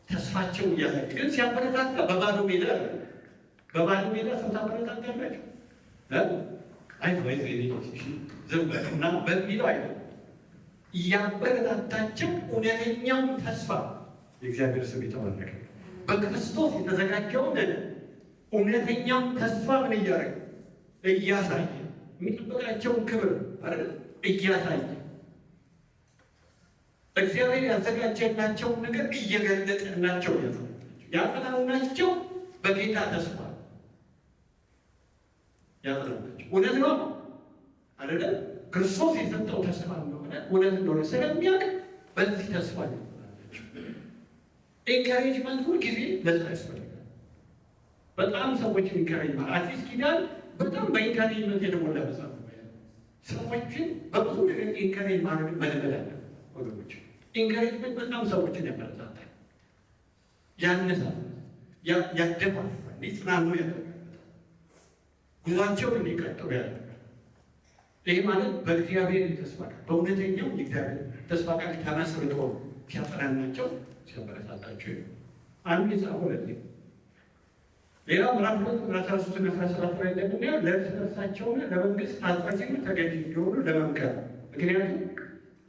ተስፋቸው እያሳየ ግን ሲያበረታታ በባዶ ሜዳ ሰው ታበረታታላችሁ ዝም በልና በሚለው አይደለም። እያበረታታቸው እውነተኛውን ተስፋ የእግዚአብሔር ስም የተባረከ በክርስቶስ የተዘጋጀውን እውነተኛውን ተስፋ ምን እያደረገ እያሳየ የሚጠበቃቸውን ክብር እያሳየ እግዚአብሔር ያዘጋጀላቸውን ነገር እየገለጠላቸው ያጸናናቸው በጌታ ተስፋ ያጸናናቸው። እውነት ነው አይደለም? ክርስቶስ የሰጠው ተስፋ እንደሆነ እውነት እንደሆነ ስለሚያውቅ በዚህ ተስፋ ያጸናናቸው። ኢንካሬጅመንት ሁልጊዜ ለዛ ያስፈልጋል። በጣም ሰዎችን ኢንካሬጅ ማለት አዲስ ኪዳን በጣም በኢንካሬጅመንት የተሞላ መጽሐፍ ነው። ሰዎችን በብዙ ነገር ኢንካሬጅ ማድረግ መልመድ አለ ወገኖች። ኢንካሬጅመንት በጣም ሰዎችን ያበረታታል፣ ያነሳል፣ ያደፋል፣ ሊጽናኑ ያደርጋል፣ ጉዟቸውን እንዲቀጥሉ ያደርጋል። ይህ ማለት በእግዚአብሔር ተስፋ ቃል በእውነተኛው የእግዚአብሔር ተስፋ ቃል ተመስርቶ ሲያጸናናቸው ሲያበረታታቸው አንዱ የጻፈው ለዚህ። ሌላው ምዕራፍ 13 እና 17 ላይ እንደምናየው ለእርስ በርሳቸውና ለመንግስት ታዛዥና ተገዥ እንዲሆኑ ለመምከር፣ ምክንያቱም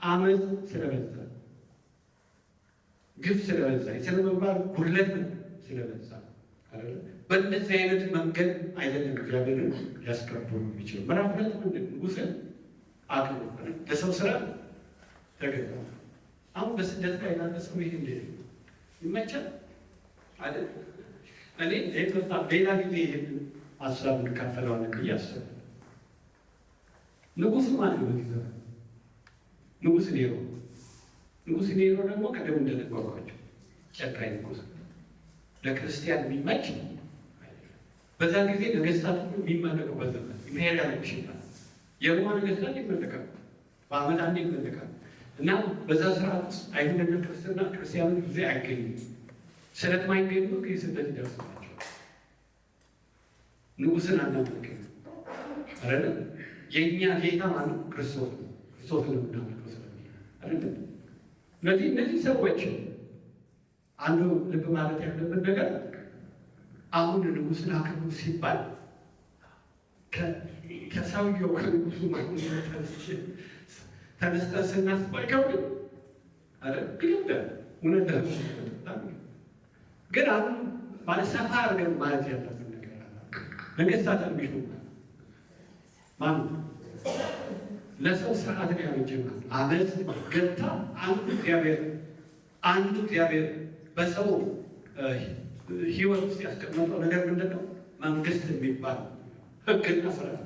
አመፅ ስለበዛ፣ ግፍ ስለበዛ፣ የሥነ ምግባር ጉድለት ስለበዛ በእንደዚህ አይነት መንገድ አይደለም እግዚአብሔርን ሊያስከብሩ የሚችለው። ምዕራፍ 2 ምንድን ንጉሥን አክብሩ፣ ለሰው ስራ ተገዛ። አሁን በስደት ላይ ላለ ሰው ይህ እንዴ ይመቻል አይደል? እኔ በጣም ሌላ ጊዜ ይህን ሀሳብ እንካፈለዋለን ብዬ አስባለሁ። ንጉሥ ማለት ነው ጊዜ ንጉሥ ኔሮ። ንጉሥ ኔሮ ደግሞ ቀደም እንደነገርኳቸው ጨካኝ ንጉሥ፣ ለክርስቲያን የሚመች በዛ ጊዜ ነገስታት የሚመለከው ዘመን ኢምፔሪያል ይባላል። የሮማ ነገስታት ይመለካሉ፣ በዓመት አንዴ ይመለካሉ። እና በዛ ስርዓት ውስጥ አይሁድና ክርስቲያኖች ጊዜ አይገኙም። ስለማይገኙ ስደት ይደርስባቸዋል። ንጉሥን አናመልክም አይደለም። የእኛ ጌታ ማለት ክርስቶስ ነው። ክርስቶስን የምናመልከው ስለሚል አይደለም። እነዚህ ሰዎች አንዱ ልብ ማለት ያለበት ነገር አሁን ንጉሥን አክብሩ ሲባል ከሰውየው ከንጉሱ ተነስተን ስናስብ አይከብድም አይደል? ይከብዳል። እውነት ግን አሁን ማለት ሰፋ አድርገን ማለት ያለብን ነገር አለ። ነገስታት የሚሹ ማለት ለሰው ስርዓት ነው ያበጀናል። አመት ገታ አንዱ እግዚአብሔር በሰው ህይወት ውስጥ ያስቀመጠው ነገር ምንድን ነው? መንግስት የሚባል ህግና ስርዓት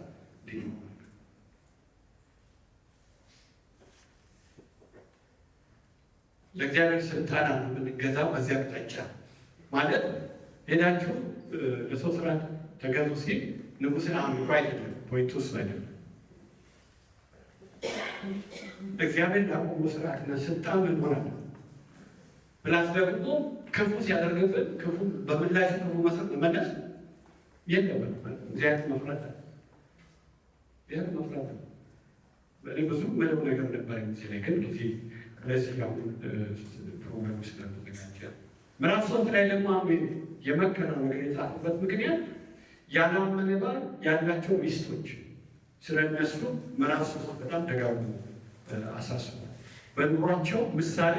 ለእግዚአብሔር ስልጣን ነው የምንገዛው። በዚያ አቅጣጫ ማለት ሄዳችሁ ለሰው ስርዓት ተገዙ ሲል ንጉሥን አምልኮ አይደለም፣ ፖይንቱ እሱ አይደለም። እግዚአብሔር ላቆሙ ስርዓትና ስልጣን ምን ሆነ ብላስ ደግሞ ክፉ ሲያደርግብን ክፉ በምላሽ ክፉ መመለስ የለብንም። እግዚአብሔር መፍራት ብዙ ምንም ነገር ነበር ጊዜ ላይ ግን ጊዜ ለዚህ አሁን ፕሮግራም ስለተዘጋጀ ምዕራፍ 3 ላይ ደግሞ የመከራ ነገር የጻፉበት ምክንያት ያላመነ ባል ያላቸው ሚስቶች ስለ እነሱ ምዕራፍ 3 በጣም ደጋግሞ አሳስቧል። በኑሯቸው ምሳሌ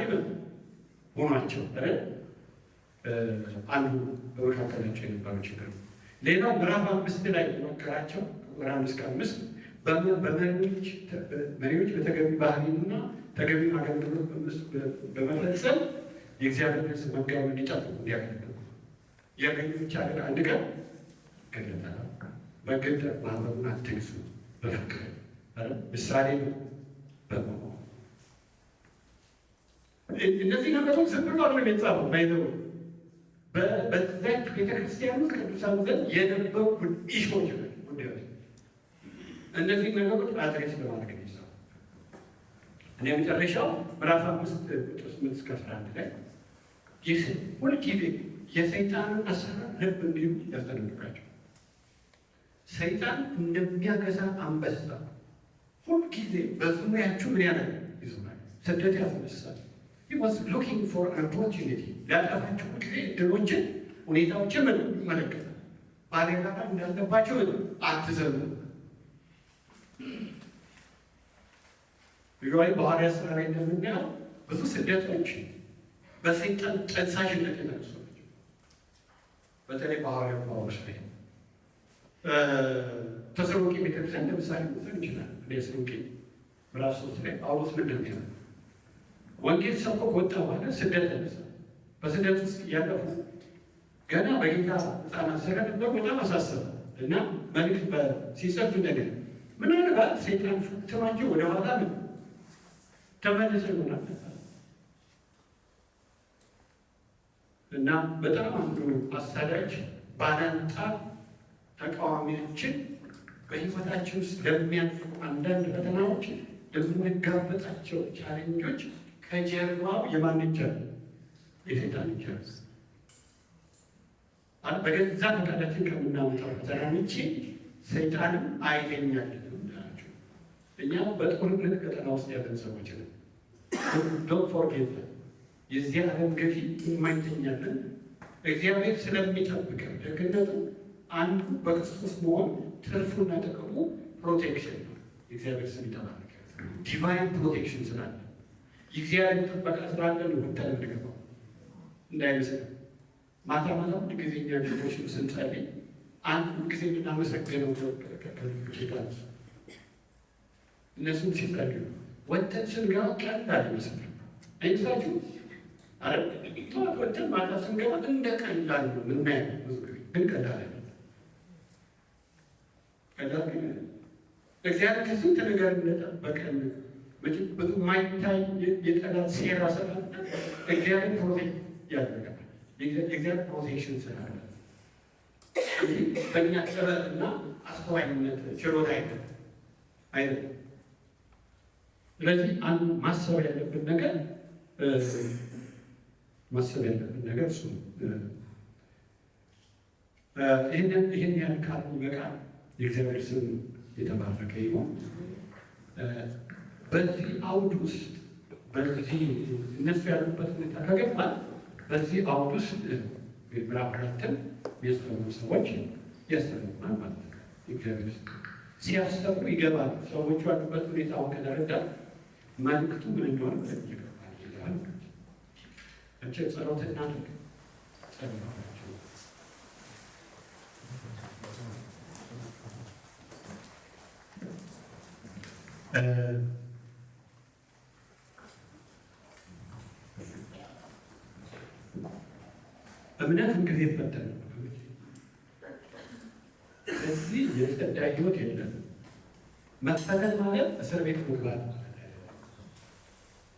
ሆኗቸው አንዱ በመካከላቸው የነበረው ችግር ነው። ሌላው ምዕራፍ 5 ላይ የመከራቸው ቁጥር 1 እስከ 5 መሪዎች በተገቢ ባህሪና ተገቢ አገልግሎት በመፈጸም የእግዚአብሔር ሕዝብ መጋቢውን እንዲጠብቁ እንዲያገለግሉ የእረኞች ሀገር አንድ ቀን ገለጠ። በግድ ማህበሩን አትግዙ፣ በፍቅር ምሳሌ በመሆን እነዚህ ነገሮች ዝም ብሎ አይደለም የተጻፈው። ባይዘው በዛች ቤተክርስቲያን ውስጥ ቅዱሳን ዘንድ የነበሩ ኢሾች ጉዳዮች እነዚህ ነገሮች አድሬስ ለማድረግ ነው የተጻፈው። እኔ መጨረሻው ምዕራፍ 5 ቁጥር 8 እስከ 11 ላይ ሁልጊዜ የሰይጣንን አሰራር ልብ እንዲሉ ያስጠነቅቃቸው። ሰይጣን እንደሚያገሳ አንበሳ ሁልጊዜ በዙሪያችሁ ምን ያለ ይዞናል፣ ስደት ያስነሳል። He was looking for an opportunity ሊያጠፋችሁ ጊዜ እድሎችን፣ ሁኔታዎችን ምን ይመለከታል። ባለጋራ እንዳለባቸው አትዘኑ። ቢሮይ በሐዋርያት ሥራ ላይ እንደምናየው ብዙ ስደቶች በሰይጣን ጠንሳሽነት የተነሱ ናቸው። በተለይ በሐዋርያው ጳውሎስ ላይ ተሰሎንቄ ቤተክርስቲያን ለምሳሌ መውሰድ እንችላለን። ተሰሎንቄ ምዕራፍ 3 ላይ ጳውሎስ ምንድን ነው ወንጌል ሰብኮ ከወጣ በኋላ ስደት ተነሳ። በስደት ውስጥ ያለፉ ገና በጌታ ሕፃናት ስለነበሩ በጣም አሳሰበ እና መልዕክት ሲጽፍ ነገር ምናልባት ሰይጣን ፍትማቸው ወደ ኋላ ምን ተመልሶ ይሆናል እና በጣም አንዱ አሳዳጅ ባላንጣ ተቃዋሚዎችን በሕይወታችን ውስጥ ለሚያልፉ አንዳንድ ፈተናዎች ለምንጋፈጣቸው ቻሌንጆች ከጀርባው የማን እጅ አለ? የሰይጣን እጅ አለ። በገዛ ፈቃዳችን ከምናመጣው ፈተና ውጭ ሰይጣንም አይገኛልንም ናቸው። እኛ በጦርነት ቀጠና ውስጥ ያለን ሰዎች ነው። ዶንት ፎርጌት የዚህ ዓለም ገፊ የማይተኛለን እግዚአብሔር ስለሚጠብቀን ደግነቱ አንዱ በክርስቶስ መሆን ትርፉና ጥቅሙ ፕሮቴክሽን ነው። የእግዚአብሔር ስም ይጠባል። ዲቫይን ፕሮቴክሽን ስላለ የእግዚአብሔር ጥበቃ ስላለ ነው የምንገባው እንዳይመስል። ማታ ማታ ሁል ጊዜ እኛ ልጆች ስንጸልይ አንድ ጊዜ የምናመሰግነው ጌታ እነሱም ሲጸልዩ ወጥተን ስንገባ ቀላል ይመስላል አይመስላችሁ? ጠዋት ወጥተን ማታ ስንገባ እንደ ቀላል ነው የምናየው። ብዙ ጊዜ ግን ቀላል ግን እግዚአብሔር ከስንት ነገር እንደጠበቀን ብዙ ማይታይ የጠላት ሴራ ስላለ እግዚአብሔር ፕሮቴክት ያደርጋል። የእግዚአብሔር ፕሮቴክሽን ስላለ በእኛ ጥረትና አስተዋይነት ችሎታ አይደለም። ስለዚህ አንዱ ማሰብ ያለብን ነገር እሱ ነው። ይህን ያህል ካሉ ይበቃል። የእግዚአብሔር ስም የተባረከ ይሁን። በዚህ አውድ ውስጥ በዚህ እነሱ ያሉበት ሁኔታ ከገባል በዚህ አውድ ውስጥ ምዕራፍ 4ን የሚያስተምሩ ሰዎች ያስተምሩናል ማለት ነው። እግዚአብሔር ሲያስተምሩ ይገባል። ሰዎቹ ያሉበት ሁኔታውን ከተረዳ መልዕክቱ ምን እንደሆነ በደንብ ይገባል። ጸሎት እናድርግ። ጸሎታችሁ እምነት እንግዲህ ይፈተን። እዚህ የጸዳ ህይወት የለም። መፈተን ማለት እስር ቤት መግባት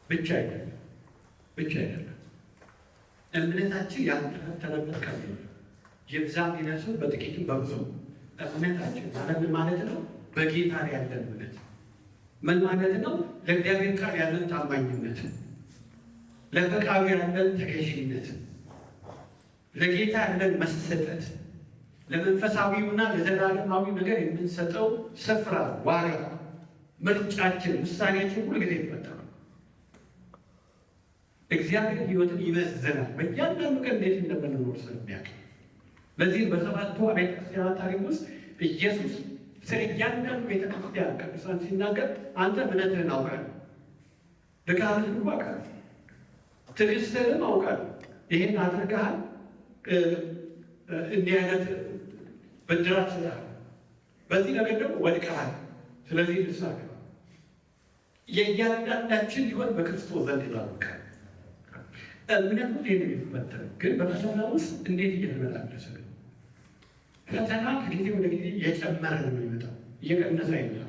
ብቻ አይደለም። እምነታችን ያልተፈተነበት ቀን የብዛም ይነሱ በጥቂትም በብዙ እምነታችን ማለት ነው። በጌታ ላይ ያለን እምነት ምን ማለት ነው? ለእግዚአብሔር ቃል ያለን ታማኝነት፣ ለፈቃዱ ያለን ተገዥነት፣ ለጌታ ያለን መሰጠት፣ ለመንፈሳዊውና ለዘላለማዊ ነገር የምንሰጠው ስፍራ ዋጋ ምርጫችን፣ ውሳኔያችን ሁሉ ጊዜ ይፈጠራል። እግዚአብሔር ሕይወትን ይመዝናል። በእያንዳንዱ ቀን እንዴት እንደምንኖር ስለሚያውቅ በዚህ በሰባቱ አብያተ ክርስቲያናት ታሪክ ውስጥ ኢየሱስ ስለ እያንዳንዱ ቤተክርስቲያን ቅዱሳን ሲናገር አንተ እምነትህን አውቃለሁ፣ ድካምህን ሁሉ አውቃለሁ፣ ትዕግስትህንም አውቃለሁ፣ ይህን አድርገሃል፣ እንዲህ አይነት ብድራት ስላለ በዚህ ነገር ደግሞ ወድቀሃል፣ ስለዚህ ንስሐ ግባ። የእያንዳንዳችን ሕይወት በክርስቶስ ዘንድ ይላልቃል። እምነቱ ይህን የሚፈተን ግን በፈተና ውስጥ እንዴት እየተመላለሰ ነው? ፈተና ከጊዜ ወደ ጊዜ እየጨመረ ነው የሚመጣው፣ እየቀነሰ አይደለም።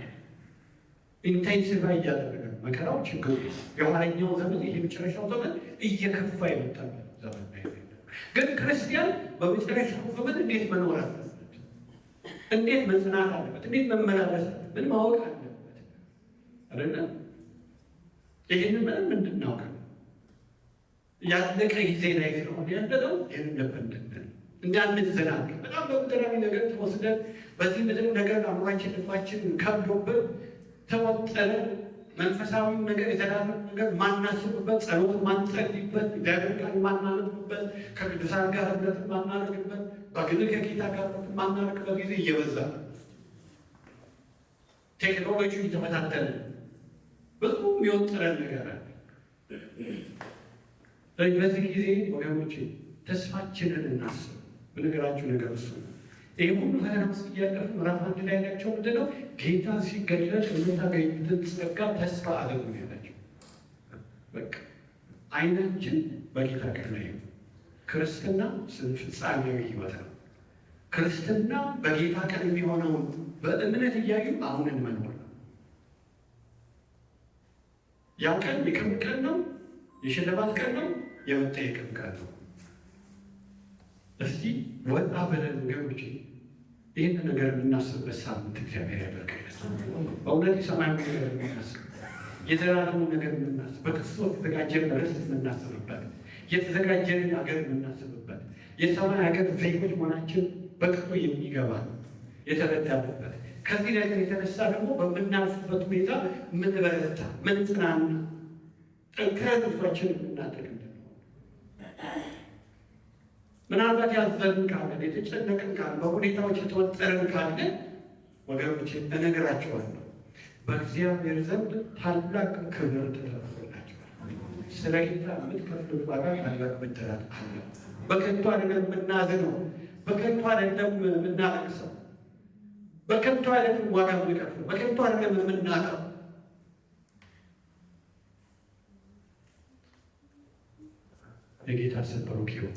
ኢንቴንሲፋይ እያደረገ መከራው፣ ችግሩ የኋለኛው ዘመን ይሄ መጨረሻው ዘመን እየከፋ የመጣበት ዘመን ነው። ግን ክርስቲያን በመጨረሻው ዘመን እንዴት መኖር አለበት? እንዴት መጽናት አለበት? እንዴት መመላለስ አለበት? ምን ማወቅ አለበት? አይደለም ይህንን ምንም እንድናውቅ ያለቀ ጊዜ ላይ ስለሆነ ያለነው ይህንን ለፈንድን እንዳንዘናግ በጣም በምድራዊ ነገር ተወስደን በዚህ ምድር ነገር አእምሯችን ልባችን ከብዶብን ተወጠረ መንፈሳዊ ነገር የተዳረ ነገር ማናስብበት፣ ጸሎት ማንጸልይበት፣ እግዚአብሔር ቃል ማናነብበት፣ ከቅዱሳን ጋር ህብረት ማናደርግበት፣ በግል ከጌታ ጋር ማናደርግበት ጊዜ እየበዛ ቴክኖሎጂ እየተፈታተነ ብዙ የሚወጥረን ነገር አለ። በዚህ ጊዜ ወገኖቼ ተስፋችንን እናስብ። በነገራችሁ ነገር እሱ ይህ ሁሉ ፈተና ውስጥ እያለፉ ምዕራፍ 1 ላይ ያላቸው ምንድን ነው? ጌታ ሲገለጥ የምታገኙትን ጸጋ ተስፋ አድርጉ ያላቸው። በቃ አይናችን በጌታ ቀን ላይ ክርስትና ፍጻሜያዊ ህይወት ነው። ክርስትና በጌታ ቀን የሚሆነውን በእምነት እያዩ አሁንን መኖር ነው። ያ ቀን የክብር ቀን ነው፣ የሽልማት ቀን ነው፣ የመጠየቅም ቀን ነው። እስቲ ወጣ ብለን ወገኖቼ ይህን ነገር የምናስብበት ሳምንት እግዚአብሔር ያደርግልን። በእውነት የሰማያዊ ነገር የምናስብ የዘላለሙ ነገር የምናስብ በክርስቶስ የተዘጋጀን ርስት የምናስብበት የተዘጋጀንን ሀገር የምናስብበት የሰማይ ሀገር ዜጎች መሆናችን በቅጡ የሚገባ የተረዳበት ከዚህ ነገር የተነሳ ደግሞ በምናልፍበት ሁኔታ ምንበረታ ምንጽናና ጠንክረን ተስፋችን የምናደርግ ምናልባት ያዘንን ካለን የተጨነቅን ካለን በሁኔታዎች የተወጠረን ካለን ወገኖቼ እነግራቸዋለሁ በእግዚአብሔር ዘንድ ታላቅ ክብር ተደርጎላቸዋል። ስለ ጌታ የምትከፍሉት ዋጋ ታላቅ ብድራት አለ። በከንቱ አይደለም የምናዝነው፣ በከንቱ አይደለም የምናለቅሰው፣ በከንቱ አይደለም ዋጋ የምንከፍለው፣ በከንቱ አይደለም የምናቀው። የጌታ ስም ብሩክ ይሁን።